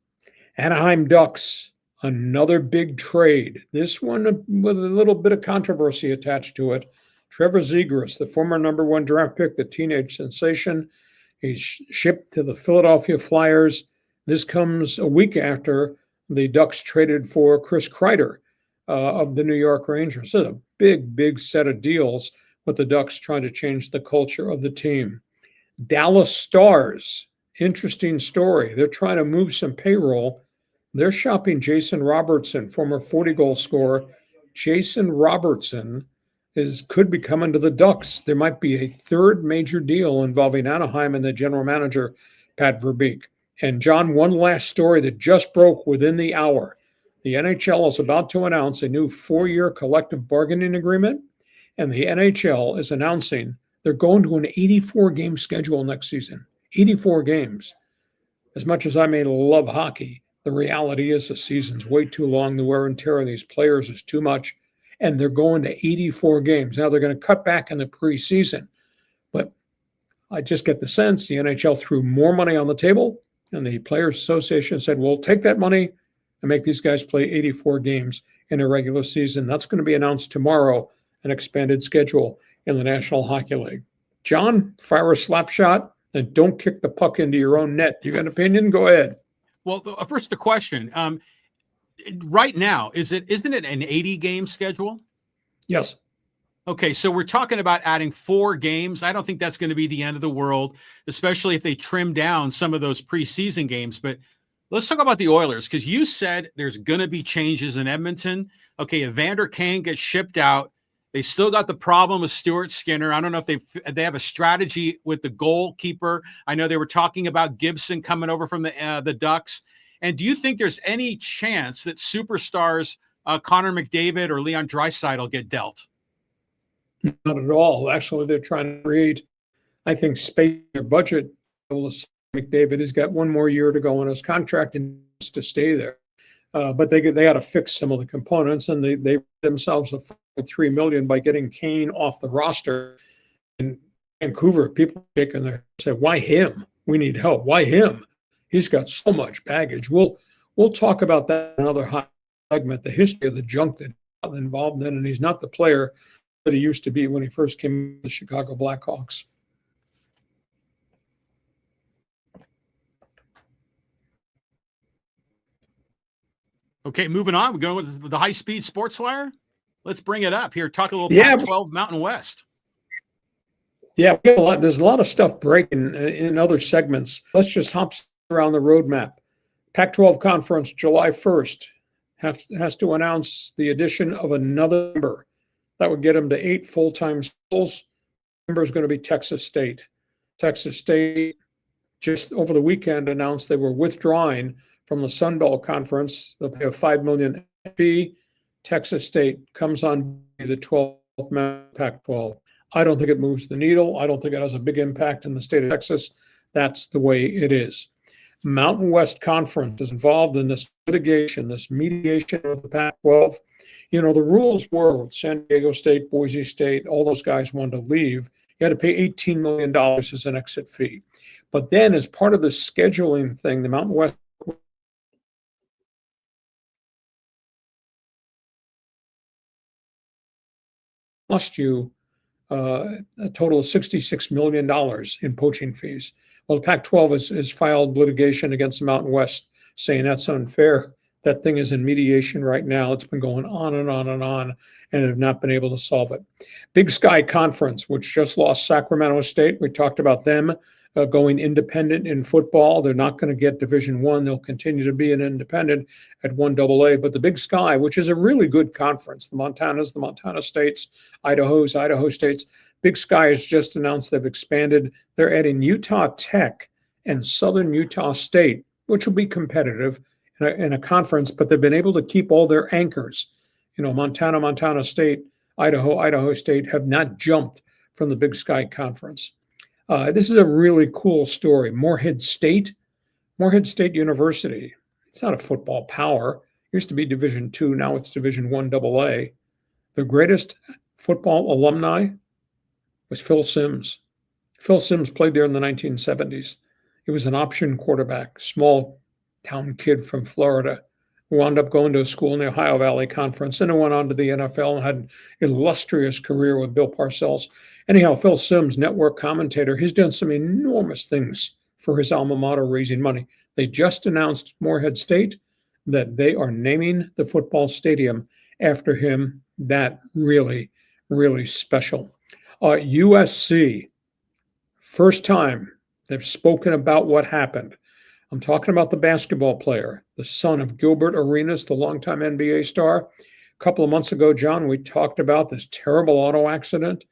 Anaheim Ducks, another big trade. This one with a little bit of controversy attached to it. Trevor Zegras, the former number one draft pick, the teenage sensation, he's shipped to the Philadelphia Flyers. This comes a week after the Ducks traded for Chris Kreider of the New York Rangers. So a big, big set of deals with the Ducks trying to change the culture of the team. Dallas Stars, interesting story. They're trying to move some payroll. They're shopping Jason Robertson, former 40-goal scorer. Jason Robertson could be coming to the Ducks. There might be a third major deal involving Anaheim and the general manager, Pat Verbeek. And John, one last story that just broke within the hour. The NHL is about to announce a new 4-year collective bargaining agreement, and the NHL is announcing they're going to an 84-game schedule next season. 84 games. As much as I may love hockey, the reality is the season's way too long. The wear and tear on these players is too much, and they're going to 84 games. Now they're going to cut back in the preseason, but I just get the sense the NHL threw more money on the table, and the Players Association said, we'll take that money and make these guys play 84 games in a regular season. That's going to be announced tomorrow, an expanded schedule in the National Hockey League. John, fire a slap shot and don't kick the puck into your own net. You got an opinion? Go ahead. Well, first the question. Right now, isn't it an 80-game schedule? Yes. Okay, so we're talking about adding 4 games. I don't think that's going to be the end of the world, especially if they trim down some of those preseason games. But let's talk about the Oilers, because you said there's going to be changes in Edmonton. Okay, Evander Kane gets shipped out. They still got the problem with Stuart Skinner. I don't know if they have a strategy with the goalkeeper. I know they were talking about Gibson coming over from the Ducks. And do you think there's any chance that superstars Connor McDavid or Leon Draisaitl get dealt? Not at all. Actually, they're trying to create, I think, space in their budget. McDavid has got 1 more year to go on his contract and needs to stay there. But they got to fix some of the components, and they themselves have $3 million by getting Kane off the roster. In Vancouver, people shaking their head say, "Why him? We need help. Why him? He's got so much baggage." We'll talk about that in another hot segment. The history of the junk that got involved in, and he's not the player that he used to be when he first came to the Chicago Blackhawks. Okay, moving on. We're going with the high-speed sports wire. Let's bring it up here. Talk a little Pac-12 Mountain West. Yeah, there's a lot of stuff breaking in other segments. Let's just hop around the roadmap. Pac-12 Conference, July 1st, has to announce the addition of another member. That would get them to 8 full-time schools. The member is going to be Texas State. Texas State just over the weekend announced they were withdrawing from the Sun Belt Conference. They'll pay a $5 million fee. Texas State comes on the 12th member of Pac-12. I don't think it moves the needle. I don't think it has a big impact in the state of Texas. That's the way it is. Mountain West Conference is involved in this litigation, this mediation of the Pac-12. You know, the rules were with San Diego State, Boise State, all those guys wanted to leave. You had to pay $18 million as an exit fee. But then as part of the scheduling thing, the Mountain West cost you a total of $66 million in poaching fees. Well, the Pac-12 has filed litigation against the Mountain West saying that's unfair. That thing is in mediation right now. It's been going on and on and on, and have not been able to solve it. Big Sky Conference, which just lost Sacramento State. We talked about them going independent in football. They're not going to get Division I. They'll continue to be an independent at 1AA. But the Big Sky, which is a really good conference, the Montanas, the Montana States, Idaho's, Idaho States. Big Sky has just announced they've expanded. They're adding Utah Tech and Southern Utah State, which will be competitive in a conference, but they've been able to keep all their anchors. You know, Montana, Montana State, Idaho, Idaho State have not jumped from the Big Sky Conference. This is a really cool story. Morehead State University. It's not a football power. It used to be Division II. Now it's Division I AA. The greatest football alumni was Phil Simms. Phil Simms played there in the 1970s. He was an option quarterback, small town kid from Florida, who wound up going to a school in the Ohio Valley Conference, and then went on to the NFL and had an illustrious career with Bill Parcells. Anyhow, Phil Simms, network commentator, he's done some enormous things for his alma mater, raising money. They just announced, Morehead State, that they are naming the football stadium after him. That really, really special. USC, first time they've spoken about what happened. I'm talking about the basketball player, the son of Gilbert Arenas, the longtime NBA star. A couple of months ago, John, we talked about this terrible auto accident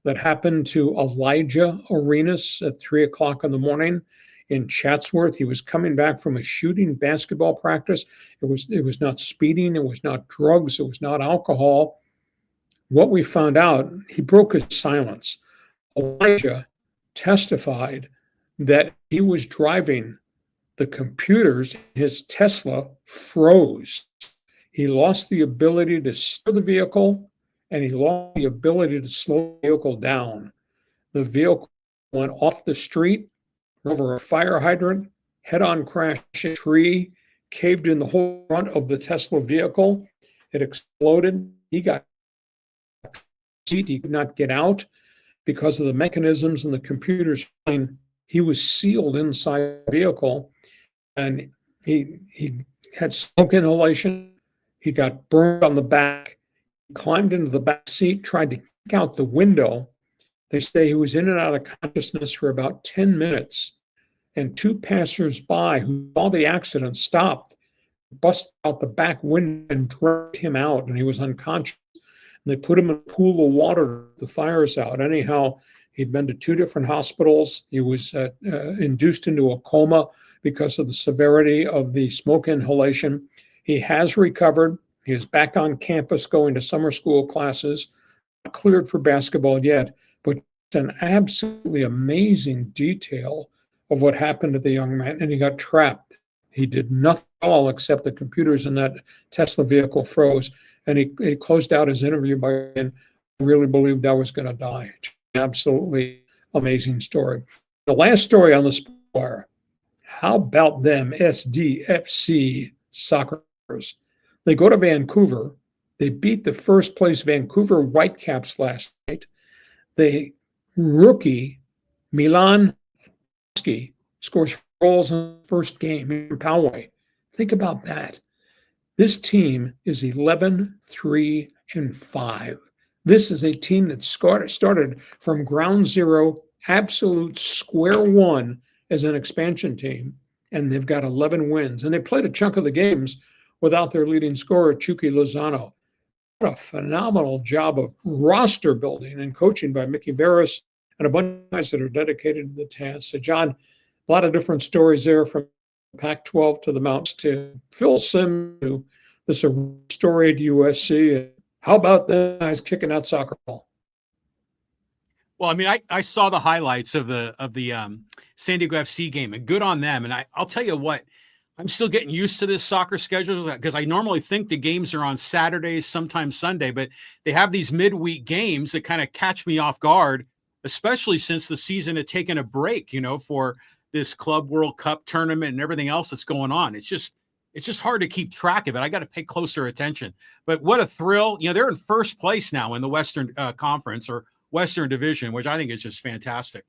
that happened to Elijah Arenas at 3 o'clock in the morning in Chatsworth. He was coming back from a shooting basketball practice. It was not speeding. It was not drugs. It was not alcohol. What we found out, he broke his silence. Elijah testified that he was driving the computers. His Tesla froze. He lost the ability to steer the vehicle, and he lost the ability to slow the vehicle down. The vehicle went off the street, over a fire hydrant, head-on crash a tree, caved in the whole front of the Tesla vehicle. It exploded. He got seat. He could not get out because of the mechanisms and the computers. He was sealed inside the vehicle, and he had smoke inhalation. He got burned on the back. He climbed into the back seat, tried to kick out the window. They say he was in and out of consciousness for about 10 minutes. And two passersby who saw the accident stopped, busted out the back window and dragged him out, and he was unconscious. And they put him in a pool of water, the fires out. Anyhow, he'd been to two different hospitals. He was induced into a coma because of the severity of the smoke inhalation. He has recovered. He is back on campus going to summer school classes, not cleared for basketball yet, but it's an absolutely amazing detail of what happened to the young man. And he got trapped. He did nothing at all except the computers in that Tesla vehicle froze. And he closed out his interview by saying, I really believed I was going to die. Absolutely amazing story. The last story on the Spire. How about them SDFC soccer? They go to Vancouver. They beat the first place Vancouver Whitecaps last night. The rookie Milan scores 4 goals in the first game in Poway. Think about that. This team is 11-3-5. This is a team that started from ground zero, absolute square one as an expansion team, and they've got 11 wins. And they played a chunk of the games without their leading scorer, Chucky Lozano. What a phenomenal job of roster building and coaching by Mickey Veras and a bunch of guys that are dedicated to the task. So, John, a lot of different stories there, from Pac-12 to the Mountains to Phil Simms to this storied USC. How about the guys kicking out soccer ball? Well, I mean, I saw the highlights of the San Diego FC game, and good on them. And I'll tell you what, I'm still getting used to this soccer schedule, because I normally think the games are on Saturdays, sometimes Sunday, but they have these midweek games that kind of catch me off guard, especially since the season had taken a break, for this Club World Cup tournament and everything else that's going on. It's just hard to keep track of it. I got to pay closer attention. But what a thrill. They're in first place now in the Western Conference, or Western Division, which I think is just fantastic.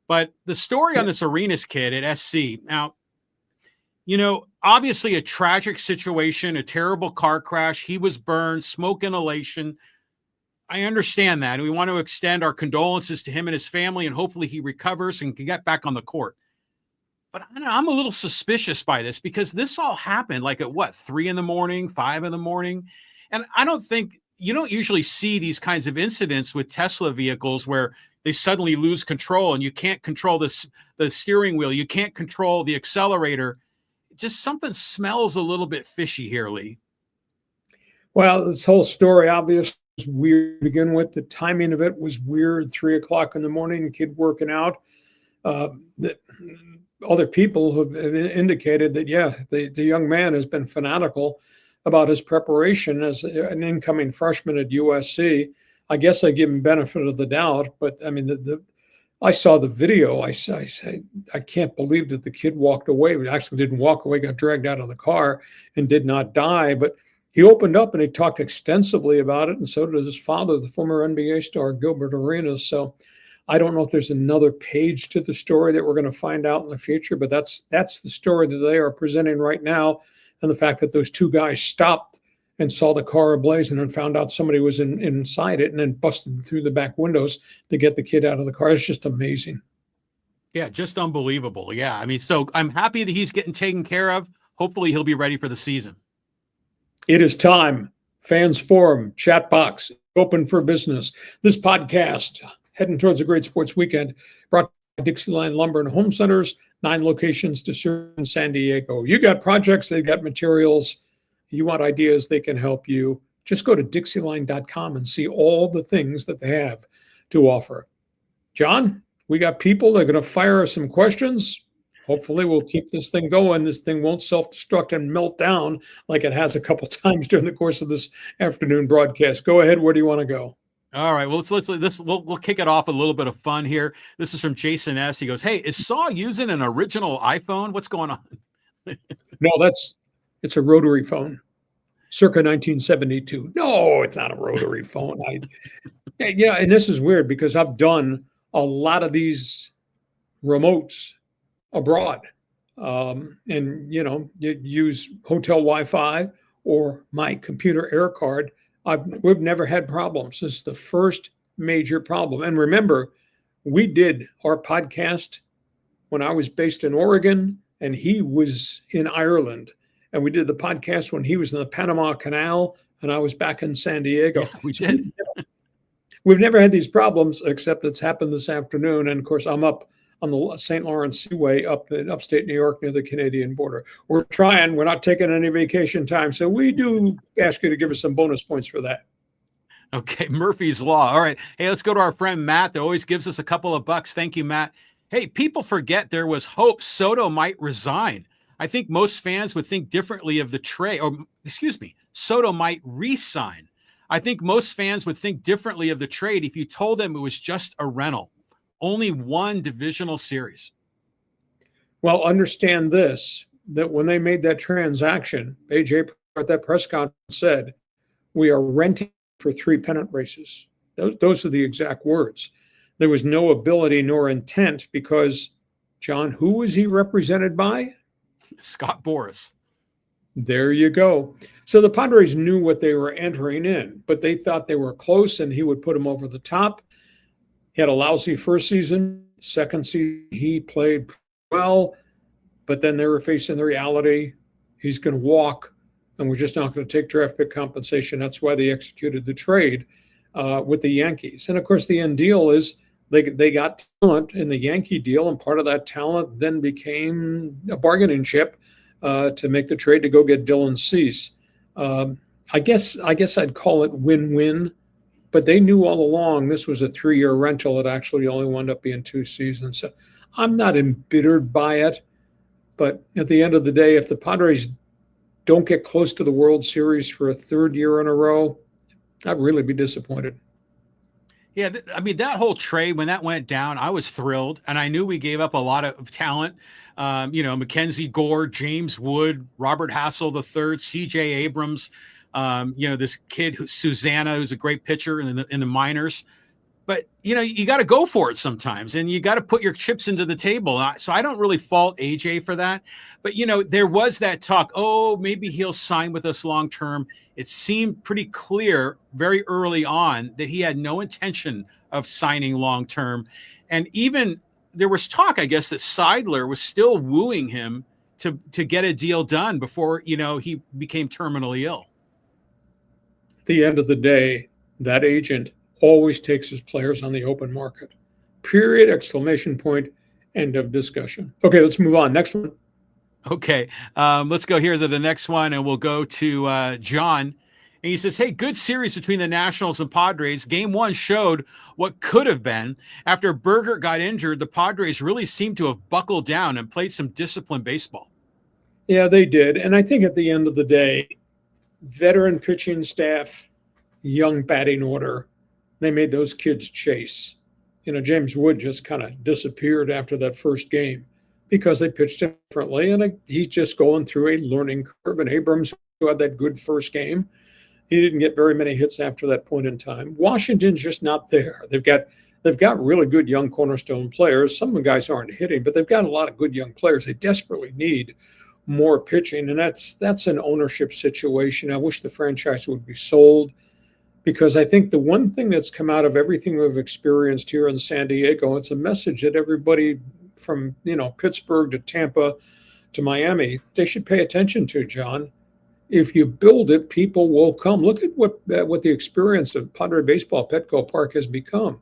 But the story on this Arenas kid at SC, now, obviously a tragic situation, a terrible car crash. He was burned, smoke inhalation. I understand that. And we want to extend our condolences to him and his family, and hopefully he recovers and can get back on the court. But I'm a little suspicious by this, because this all happened like at 3 a.m, 5 a.m. And I don't think, you don't usually see these kinds of incidents with Tesla vehicles where they suddenly lose control and you can't control the steering wheel. You can't control the accelerator. Just something smells a little bit fishy here, Lee. Well, this whole story obviously was weird to begin with. The timing of it was weird. 3 o'clock in the morning, kid working out. Other people have indicated that, the young man has been fanatical about his preparation as an incoming freshman at USC. I guess I give him benefit of the doubt, but I mean, I saw the video. I can't believe that the kid walked away. He actually didn't walk away, got dragged out of the car and did not die. But he opened up and he talked extensively about it, and so did his father, the former NBA star Gilbert Arenas. So I don't know if there's another page to the story that we're going to find out in the future, but that's the story that they are presenting right now. And the fact that those two guys stopped and saw the car ablaze and then found out somebody was inside it and then busted through the back windows to get the kid out of the car. It's just amazing. Yeah, just unbelievable. Yeah, I mean, so I'm happy that he's getting taken care of. Hopefully he'll be ready for the season. It is time. Fans Forum, chat box, open for business. This podcast, heading towards a great sports weekend, brought by Dixie Line Lumber and Home Centers, 9 locations to serve in San Diego. You got projects, they got materials. You want ideas, they can help you. Just go to dixieline.com and see all the things that they have to offer. John, we got people that are going to fire us some questions. Hopefully we'll keep this thing going. This thing won't self-destruct and melt down like it has a couple times during the course of this afternoon broadcast. Go ahead. Where do you want to go? All right. Well, we'll kick it off a little bit of fun here. This is from Jason S. He goes, "Hey, is Saw using an original iPhone? What's going on?" No, it's a rotary phone, circa 1972. No, it's not a rotary phone. Yeah, and this is weird because I've done a lot of these remotes abroad, and you use hotel Wi-Fi or my computer air card. We've never had problems. This is the first major problem. And remember, we did our podcast when I was based in Oregon and he was in Ireland. And we did the podcast when he was in the Panama Canal and I was back in San Diego. Yeah, we did. We've never had these problems, except it's happened this afternoon. And of course, I'm up on the St. Lawrence Seaway up in upstate New York near the Canadian border. We're trying. We're not taking any vacation time. So we do ask you to give us some bonus points for that. Okay, Murphy's Law. All right. Hey, let's go to our friend Matt that always gives us a couple of bucks. Thank you, Matt. Hey, people forget there was hope Soto might resign. I think most fans would think differently of the trade, Soto might re-sign. I think most fans would think differently of the trade if you told them it was just a rental. Only one divisional series. Well, understand this, that when they made that transaction, AJ at that press conference said, we are renting for 3 pennant races. Those are the exact words. There was no ability nor intent because, John, who was he represented by? Scott Boras. There you go. So the Padres knew what they were entering in, but they thought they were close and he would put them over the top. He had a lousy first season. Second season, he played well, but then they were facing the reality. He's going to walk, and we're just not going to take draft pick compensation. That's why they executed the trade with the Yankees. And, of course, the end deal is they got talent in the Yankee deal, and part of that talent then became a bargaining chip to make the trade to go get Dylan Cease. I guess I'd call it win-win. But they knew all along this was a 3-year rental. It actually only wound up being 2 seasons. So I'm not embittered by it. But at the end of the day, if the Padres don't get close to the World Series for a 3rd year in a row, I'd really be disappointed. Yeah, that whole trade, when that went down, I was thrilled. And I knew we gave up a lot of talent. Mackenzie Gore, James Wood, Robert Hassel III, C.J. Abrams. This kid, Susanna, who's a great pitcher in the minors. But, you got to go for it sometimes, and you got to put your chips into the table. So I don't really fault AJ for that. But, there was that talk, maybe he'll sign with us long term. It seemed pretty clear very early on that he had no intention of signing long term. And even there was talk, I guess, that Seidler was still wooing him to get a deal done before, he became terminally ill. At the end of the day, that agent always takes his players on the open market. Period, exclamation point, end of discussion. Okay, let's move on. Next one. Okay, let's go here to the next one, and we'll go to John. And he says, hey, good series between the Nationals and Padres. Game 1 showed what could have been. After Berger got injured, the Padres really seemed to have buckled down and played some disciplined baseball. Yeah, they did. And I think at the end of the day, veteran pitching staff, young batting order, they made those kids chase. James Wood just kind of disappeared after that first game because they pitched differently, and he's just going through a learning curve. And Abrams, who had that good first game, he didn't get very many hits after that point in time. Washington's just not there. They've got really good young cornerstone players. Some of the guys aren't hitting, but they've got a lot of good young players. They desperately need more pitching, and that's an ownership situation. I wish the franchise would be sold, because I think the one thing that's come out of everything we've experienced here in San Diego, it's a message that everybody from Pittsburgh to Tampa to Miami, they should pay attention to, John. If you build it, people will come. Look at what the experience of Padre Baseball Petco Park has become.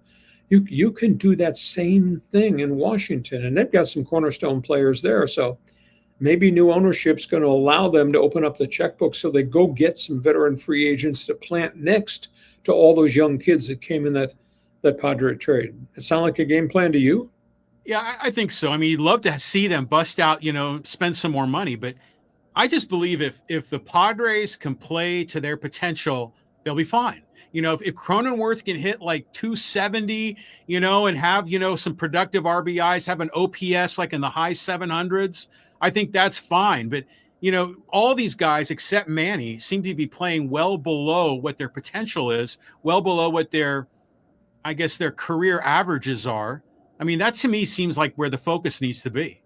You can do that same thing in Washington, and they've got some cornerstone players there. So maybe new ownership's going to allow them to open up the checkbook so they go get some veteran free agents to plant next to all those young kids that came in that Padre trade. It sound like a game plan to you? Yeah, I think so. I mean, you'd love to see them bust out, spend some more money, but I just believe if the Padres can play to their potential, they'll be fine. If Cronenworth can hit like 270, and have, some productive RBIs, have an OPS like in the high 700s, I think that's fine. But, all these guys except Manny seem to be playing well below what their potential is, well below what their career averages are. I mean, that to me seems like where the focus needs to be.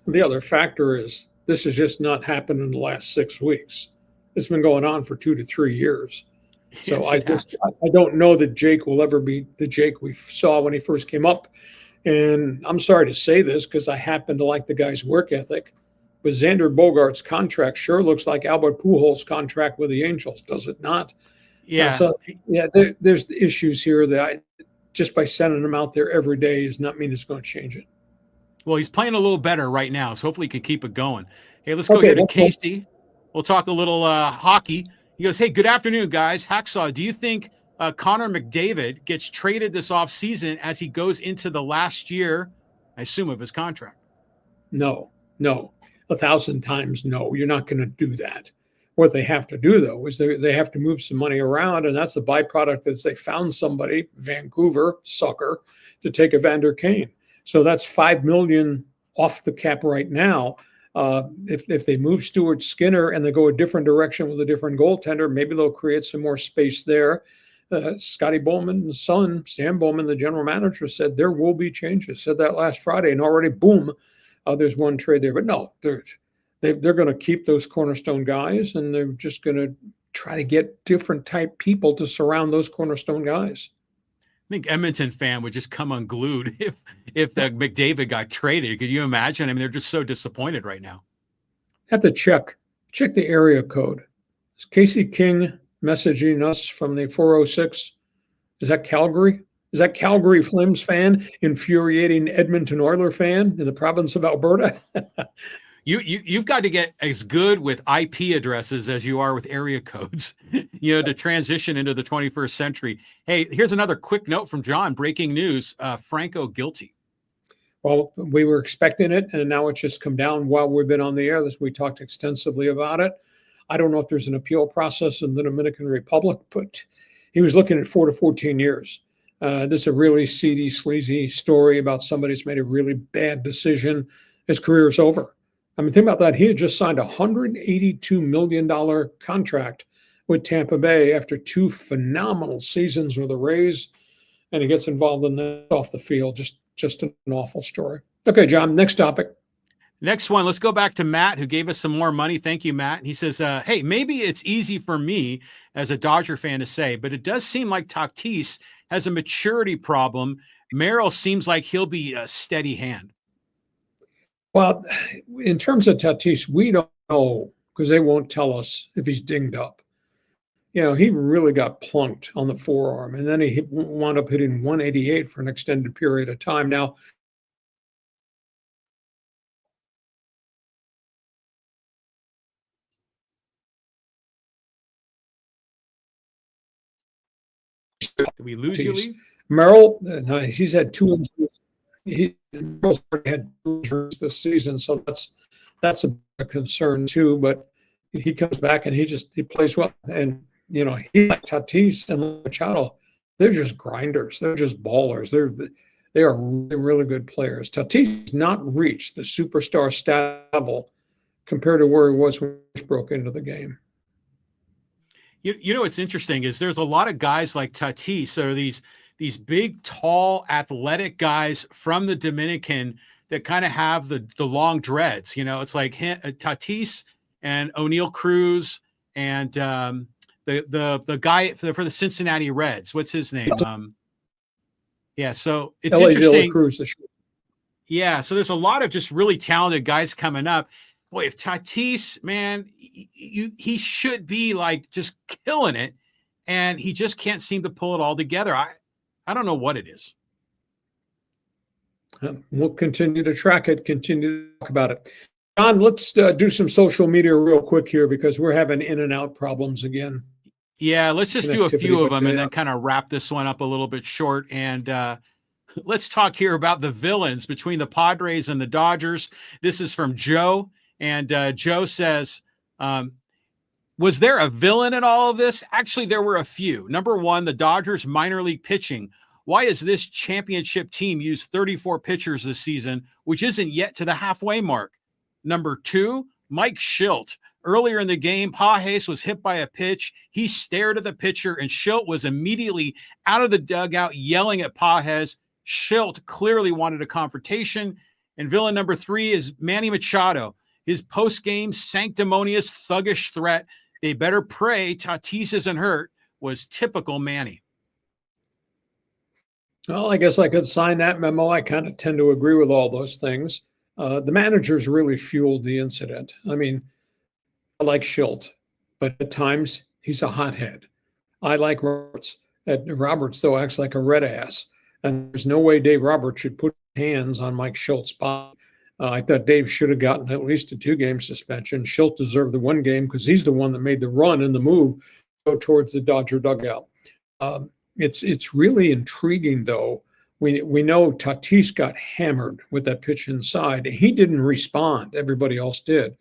The other factor is this has just not happened in the last 6 weeks. It's been going on for 2 to 3 years. So Yes, I don't know that Jake will ever be the Jake we saw when he first came up. And I'm sorry to say this because I happen to like the guy's work ethic, but Xander Bogaerts' contract sure looks like Albert Pujols' contract with the Angels, does it not? Yeah. There's issues here that just by sending him out there every day does not mean it's going to change it. Well, he's playing a little better right now, so hopefully he can keep it going. Hey, let's go here to Casey. We'll talk a little hockey. He goes, hey, good afternoon, guys. Hacksaw, do you think Connor McDavid gets traded this offseason as he goes into the last year, I assume, of his contract? No. 1,000 times no. You're not going to do that. What they have to do, though, is they have to move some money around, and that's a byproduct that they found somebody, Vancouver, sucker, to take Evander Kane. So that's $5 million off the cap right now. If they move Stuart Skinner and they go a different direction with a different goaltender, maybe they'll create some more space there. Scotty Bowman's son, Stan Bowman, the general manager, said there will be changes. Said that last Friday, and already, boom, there's one trade there. But no, they're going to keep those cornerstone guys, and they're just going to try to get different type people to surround those cornerstone guys. I think Edmonton fan would just come unglued if the McDavid got traded. Could you imagine? I mean, they're just so disappointed right now. Have to check the area code. Is Casey King messaging us from the 406? Is that Calgary? Is that Calgary Flames fan infuriating Edmonton Oilers fan in the province of Alberta? You've got to get as good with IP addresses as you are with area codes, to transition into the 21st century. Hey, here's another quick note from John. Breaking news, Franco guilty. Well, we were expecting it, and now it's just come down while we've been on the air. We talked extensively about it. I don't know if there's an appeal process in the Dominican Republic, but he was looking at 4 to 14 years. This is a really seedy, sleazy story about somebody who's made a really bad decision. His career is over. I mean, think about that. He had just signed a $182 million contract with Tampa Bay after 2 phenomenal seasons with the Rays, and he gets involved in this off the field. Just an awful story. Okay, John, next topic. Next one, let's go back to Matt, who gave us some more money. Thank you, Matt. He says, hey, maybe it's easy for me as a Dodger fan to say, but it does seem like Tatis has a maturity problem. Merrill seems like he'll be a steady hand. Well, in terms of Tatis, we don't know because they won't tell us if he's dinged up. He really got plunked on the forearm, and then he wound up hitting 188 for an extended period of time. Now, did we lose you, Lee? Merrill, no, he's had 2 injuries. Merrill's already had 2 injuries this season, so that's a concern too. But he comes back and he plays well, and he like Tatis and Machado, they're just grinders. They're just ballers. They are really, really good players. Tatis has not reached the superstar stat level compared to where he was when he broke into the game. What's interesting is there's a lot of guys like Tatis, so these big, tall, athletic guys from the Dominican that kind of have the long dreads. It's like Tatis and O'Neal Cruz and the guy for the Cincinnati Reds. What's his name? So it's L.A. interesting. Cruz, yeah, so there's a lot of just really talented guys coming up. Boy, if Tatis, man, he should be like just killing it, and he just can't seem to pull it all together. I don't know what it is. We'll continue to track it, continue to talk about it. John, let's do some social media real quick here because we're having in and out problems again. Yeah, let's just do a few of them and then kind of wrap this one up a little bit short. And let's talk here about the villains between the Padres and the Dodgers. This is from Joe. And Joe says, was there a villain in all of this? Actually, there were a few. Number one, the Dodgers minor league pitching. Why has this championship team used 34 pitchers this season, which isn't yet to the halfway mark? Number two, Mike Shildt. Earlier in the game, Pages was hit by a pitch. He stared at the pitcher, and Shildt was immediately out of the dugout yelling at Pages. Shildt clearly wanted a confrontation. And villain number three is Manny Machado. His post-game sanctimonious, thuggish threat, "They better pray Tatis isn't hurt," was typical Manny. Well, I guess I could sign that memo. I kind of tend to agree with all those things. The managers really fueled the incident. I mean, I like Shildt, but at times he's a hothead. I like Roberts. Roberts, though, acts like a red ass. And there's no way Dave Roberts should put hands on Mike Shilt's body. I thought Dave should have gotten at least a 2-game suspension. Shildt deserved the 1 game because he's the one that made the run and the move go towards the Dodger dugout. It's really intriguing, though. We know Tatis got hammered with that pitch inside. He didn't respond. Everybody else did.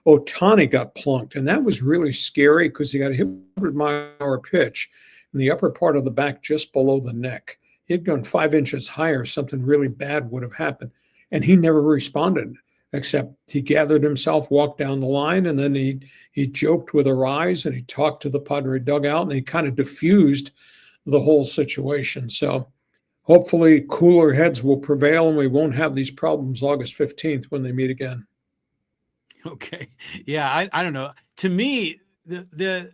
Ohtani got plunked, and that was really scary because he got a 100-mile-an-hour pitch in the upper part of the back just below the neck. He had gone 5 inches higher, something really bad would have happened. And he never responded, except he gathered himself, walked down the line, and then he joked with Arise, and he talked to the Padre dugout, and he kind of diffused the whole situation. So hopefully cooler heads will prevail, and we won't have these problems August 15th when they meet again. Okay. Yeah, I don't know. To me, a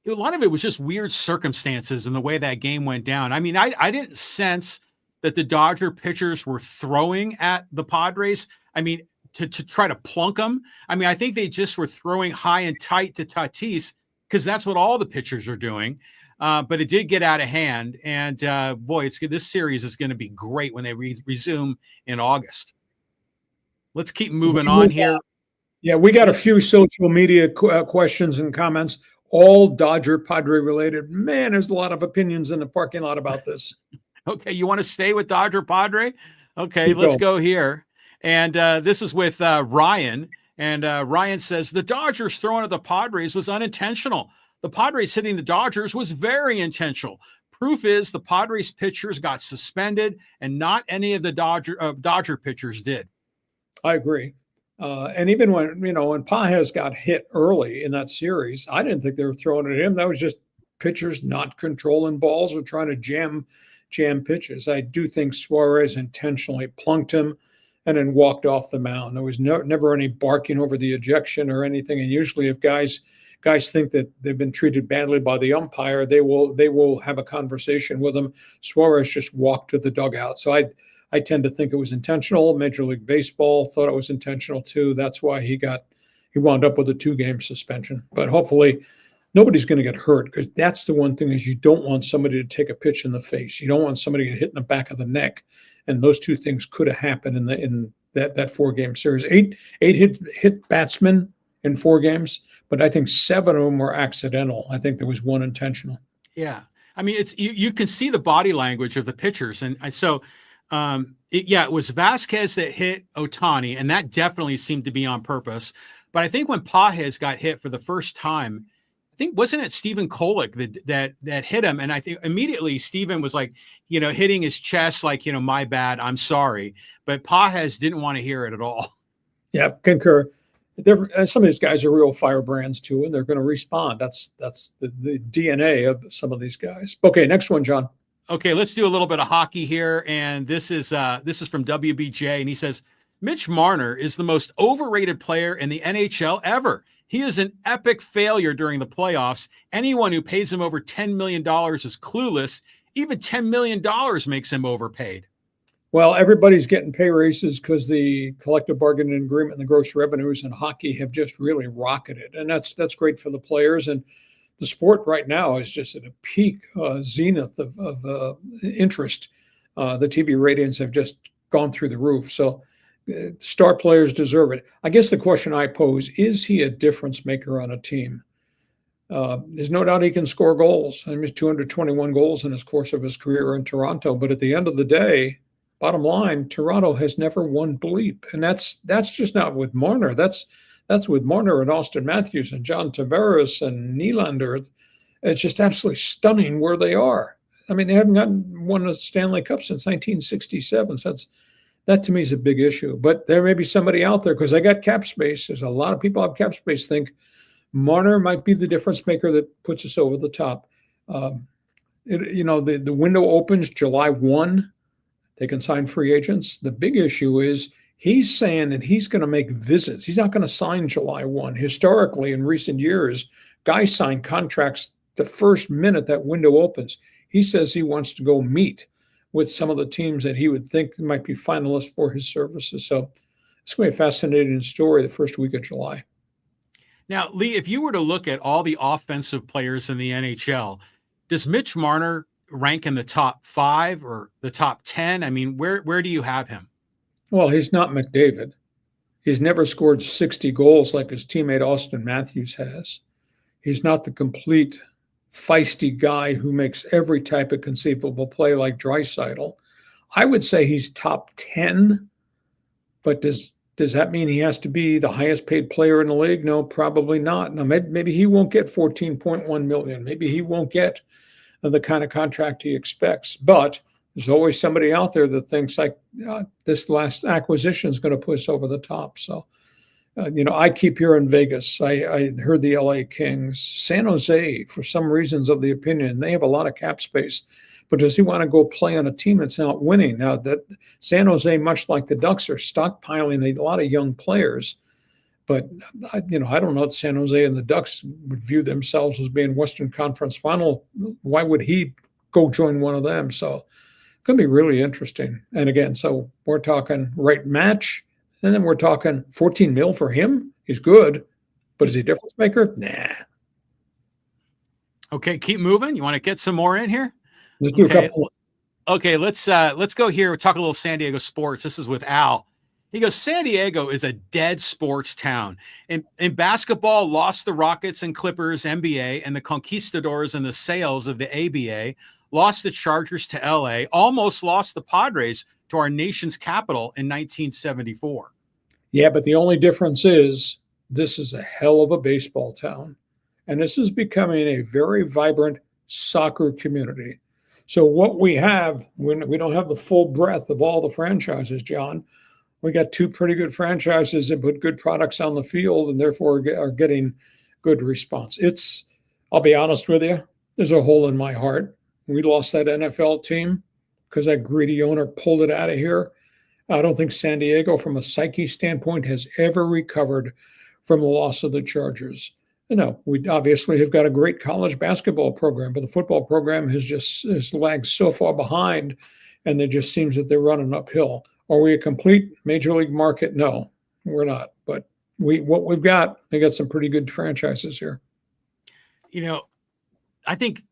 lot of it was just weird circumstances and the way that game went down. I mean, I didn't sense that the Dodger pitchers were throwing at the Padres. I mean, to try to plunk them. I mean, I think they just were throwing high and tight to Tatis because that's what all the pitchers are doing. But it did get out of hand. And boy, this series is going to be great when they resume in August. Let's keep moving on here. Yeah, we got a few social media questions and comments, all Dodger Padre related. Man, there's a lot of opinions in the parking lot about this. Okay, you want to stay with Dodger Padre? Okay, let's go here. And this is with Ryan. And Ryan says, the Dodgers throwing at the Padres was unintentional. The Padres hitting the Dodgers was very intentional. Proof is the Padres pitchers got suspended and not any of the Dodger pitchers did. I agree. And even when Pages got hit early in that series, I didn't think they were throwing at him. That was just pitchers not controlling balls or trying to jam pitches. I do think Suarez intentionally plunked him and then walked off the mound. There was never any barking over the ejection or anything. And usually if guys think that they've been treated badly by the umpire, they will have a conversation with him. Suarez just walked to the dugout. So I tend to think it was intentional. Major League Baseball thought it was intentional too. That's why he wound up with a 2-game suspension. But hopefully nobody's going to get hurt, because that's the one thing is you don't want somebody to take a pitch in the face. You don't want somebody to get hit in the back of the neck. And those two things could have happened in that 4-game series. Eight hit batsmen in 4 games, but I think 7 of them were accidental. I think there was 1 intentional. Yeah. I mean, it's you can see the body language of the pitchers. And so it was Vasquez that hit Ohtani, and that definitely seemed to be on purpose. But I think when Pages got hit for the first time, wasn't it Stephen Kolek that hit him? And I think immediately Stephen was like, hitting his chest, like, my bad, I'm sorry. But Pages didn't want to hear it at all. Yeah, concur. Some of these guys are real firebrands too, and they're going to respond. That's the DNA of some of these guys. Okay, next one, John. Okay, let's do a little bit of hockey here. And this is from WBJ, and he says, Mitch Marner is the most overrated player in the NHL ever. He is an epic failure during the playoffs. Anyone who pays him over $10 million is clueless. Even $10 million makes him overpaid. Well, everybody's getting pay raises because the collective bargaining agreement and the gross revenues in hockey have just really rocketed. And that's great for the players. And the sport right now is just at a peak zenith of interest. The TV ratings have just gone through the roof. So star players deserve it. I guess the question I pose, is he a difference maker on a team? There's no doubt he can score goals. I mean, he's 221 goals in his course of his career in Toronto. But at the end of the day, bottom line, Toronto has never won bleep. And that's just not with Marner. That's with Marner and Austin Matthews and John Tavares and Nylander. It's just absolutely stunning where they are. I mean, they haven't won a Stanley Cup since 1967. So that to me is a big issue. But there may be somebody out there, because I got cap space. There's a lot of people have cap space, think Marner might be the difference maker that puts us over the top. The window opens July 1. They can sign free agents. The big issue is he's saying that he's going to make visits. He's not going to sign July 1. Historically, in recent years, guys sign contracts the first minute that window opens. He says he wants to go meet with some of the teams that he would think might be finalists for his services. So it's going to be a fascinating story the first week of July. Now, Lee, if you were to look at all the offensive players in the NHL, does Mitch Marner rank in the top 5 or the top 10? I mean, where do you have him? Well, he's not McDavid. He's never scored 60 goals like his teammate Austin Matthews has. He's not the complete feisty guy who makes every type of conceivable play like Draisaitl. I would say he's top 10, but does that mean he has to be the highest paid player in the league? No, probably not. Now, maybe he won't get $14.1 million. Maybe he won't get the kind of contract he expects. But there's always somebody out there that thinks like this last acquisition is going to push us over the top. So, I keep hearing Vegas. I heard the LA Kings. San Jose, for some reasons of the opinion, they have a lot of cap space. But does he want to go play on a team that's not winning? Now, that San Jose, much like the Ducks, are stockpiling a lot of young players. But, I don't know if San Jose and the Ducks would view themselves as being Western Conference final. Why would he go join one of them? So it's going to be really interesting. And again, so we're talking right match, and then we're talking $14 million for him. He's good, but is he a difference maker? Nah. Okay, keep moving. You want to get some more in here? Let's do a couple. Okay, let's go here. We'll talk a little San Diego sports. This is with Al. He goes, San Diego is a dead sports town. In basketball, lost the Rockets and Clippers, NBA, and the Conquistadors and the Sales of the ABA, lost the Chargers to LA, almost lost the Padres to our nation's capital in 1974. Yeah, but the only difference is this is a hell of a baseball town. And this is becoming a very vibrant soccer community. So what we have, when we don't have the full breadth of all the franchises, John, we got 2 pretty good franchises that put good products on the field and therefore are getting good response. I'll be honest with you, there's a hole in my heart. We lost that NFL team because that greedy owner pulled it out of here. I don't think San Diego, from a psyche standpoint, has ever recovered from the loss of the Chargers. We obviously have got a great college basketball program, but the football program has lagged so far behind, and it just seems that they're running uphill. Are we a complete major league market? No, we're not. But we got some pretty good franchises here. I think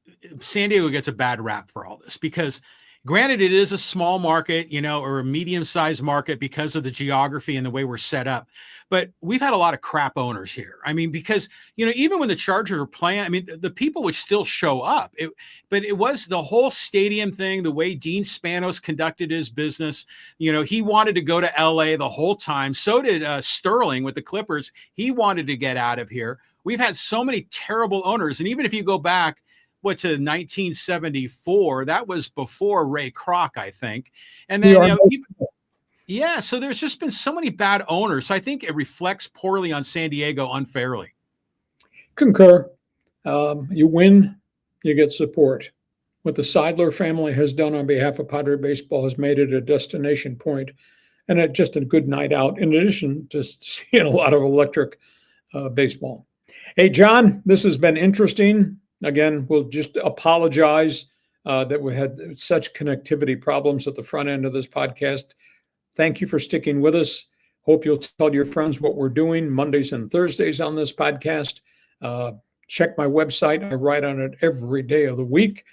San Diego gets a bad rap for all this because, granted, it is a small market, or a medium-sized market because of the geography and the way we're set up. But we've had a lot of crap owners here. I mean, because, even when the Chargers are playing, the people would still show up. But it was the whole stadium thing, the way Dean Spanos conducted his business. He wanted to go to LA the whole time. So did Sterling with the Clippers. He wanted to get out of here. We've had so many terrible owners. And even if you go back, to 1974, that was before Ray Kroc, I think. And then, so there's just been so many bad owners. So I think it reflects poorly on San Diego unfairly. Concur. You win, you get support. What the Seidler family has done on behalf of Padre Baseball has made it a destination point and just a good night out, in addition to seeing a lot of electric baseball. Hey, John, this has been interesting. Again, we'll just apologize that we had such connectivity problems at the front end of this podcast. Thank you for sticking with us. Hope you'll tell your friends what we're doing Mondays and Thursdays on this podcast. Check my website. I write on it every day of the week.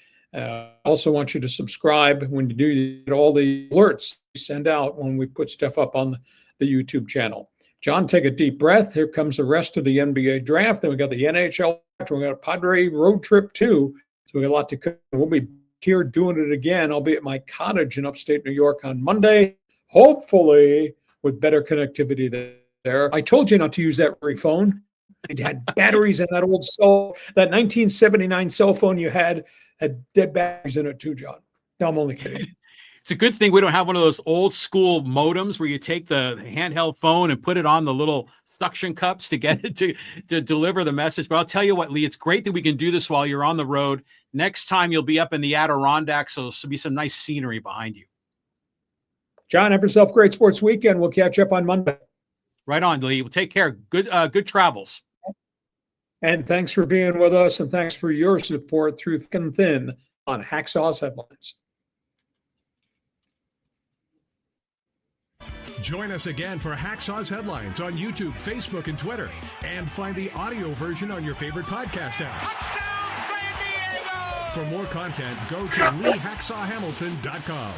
Also want you to subscribe. When you do, you get all the alerts we send out when we put stuff up on the YouTube channel. John, take a deep breath. Here comes the rest of the NBA draft. Then we got the NHL. We got a Padre road trip too. So we got a lot to cover. We'll be here doing it again. I'll be at my cottage in upstate New York on Monday, hopefully with better connectivity there. I told you not to use that phone. It had batteries in that old that 1979 cell phone you had dead batteries in it too, John. No, I'm only kidding. It's a good thing we don't have one of those old school modems where you take the handheld phone and put it on the little suction cups to get it to deliver the message. But I'll tell you what, Lee, it's great that we can do this while you're on the road. Next time you'll be up in the Adirondacks, so there'll be some nice scenery behind you. John, have yourself a great sports weekend. We'll catch up on Monday. Right on, Lee. Well, take care. Good travels. And thanks for being with us, and thanks for your support through thick and thin on Hacksaw's Headlines. Join us again for Hacksaw's Headlines on YouTube, Facebook, and Twitter. And find the audio version on your favorite podcast apps. For more content, go to LeeHacksawHamilton.com.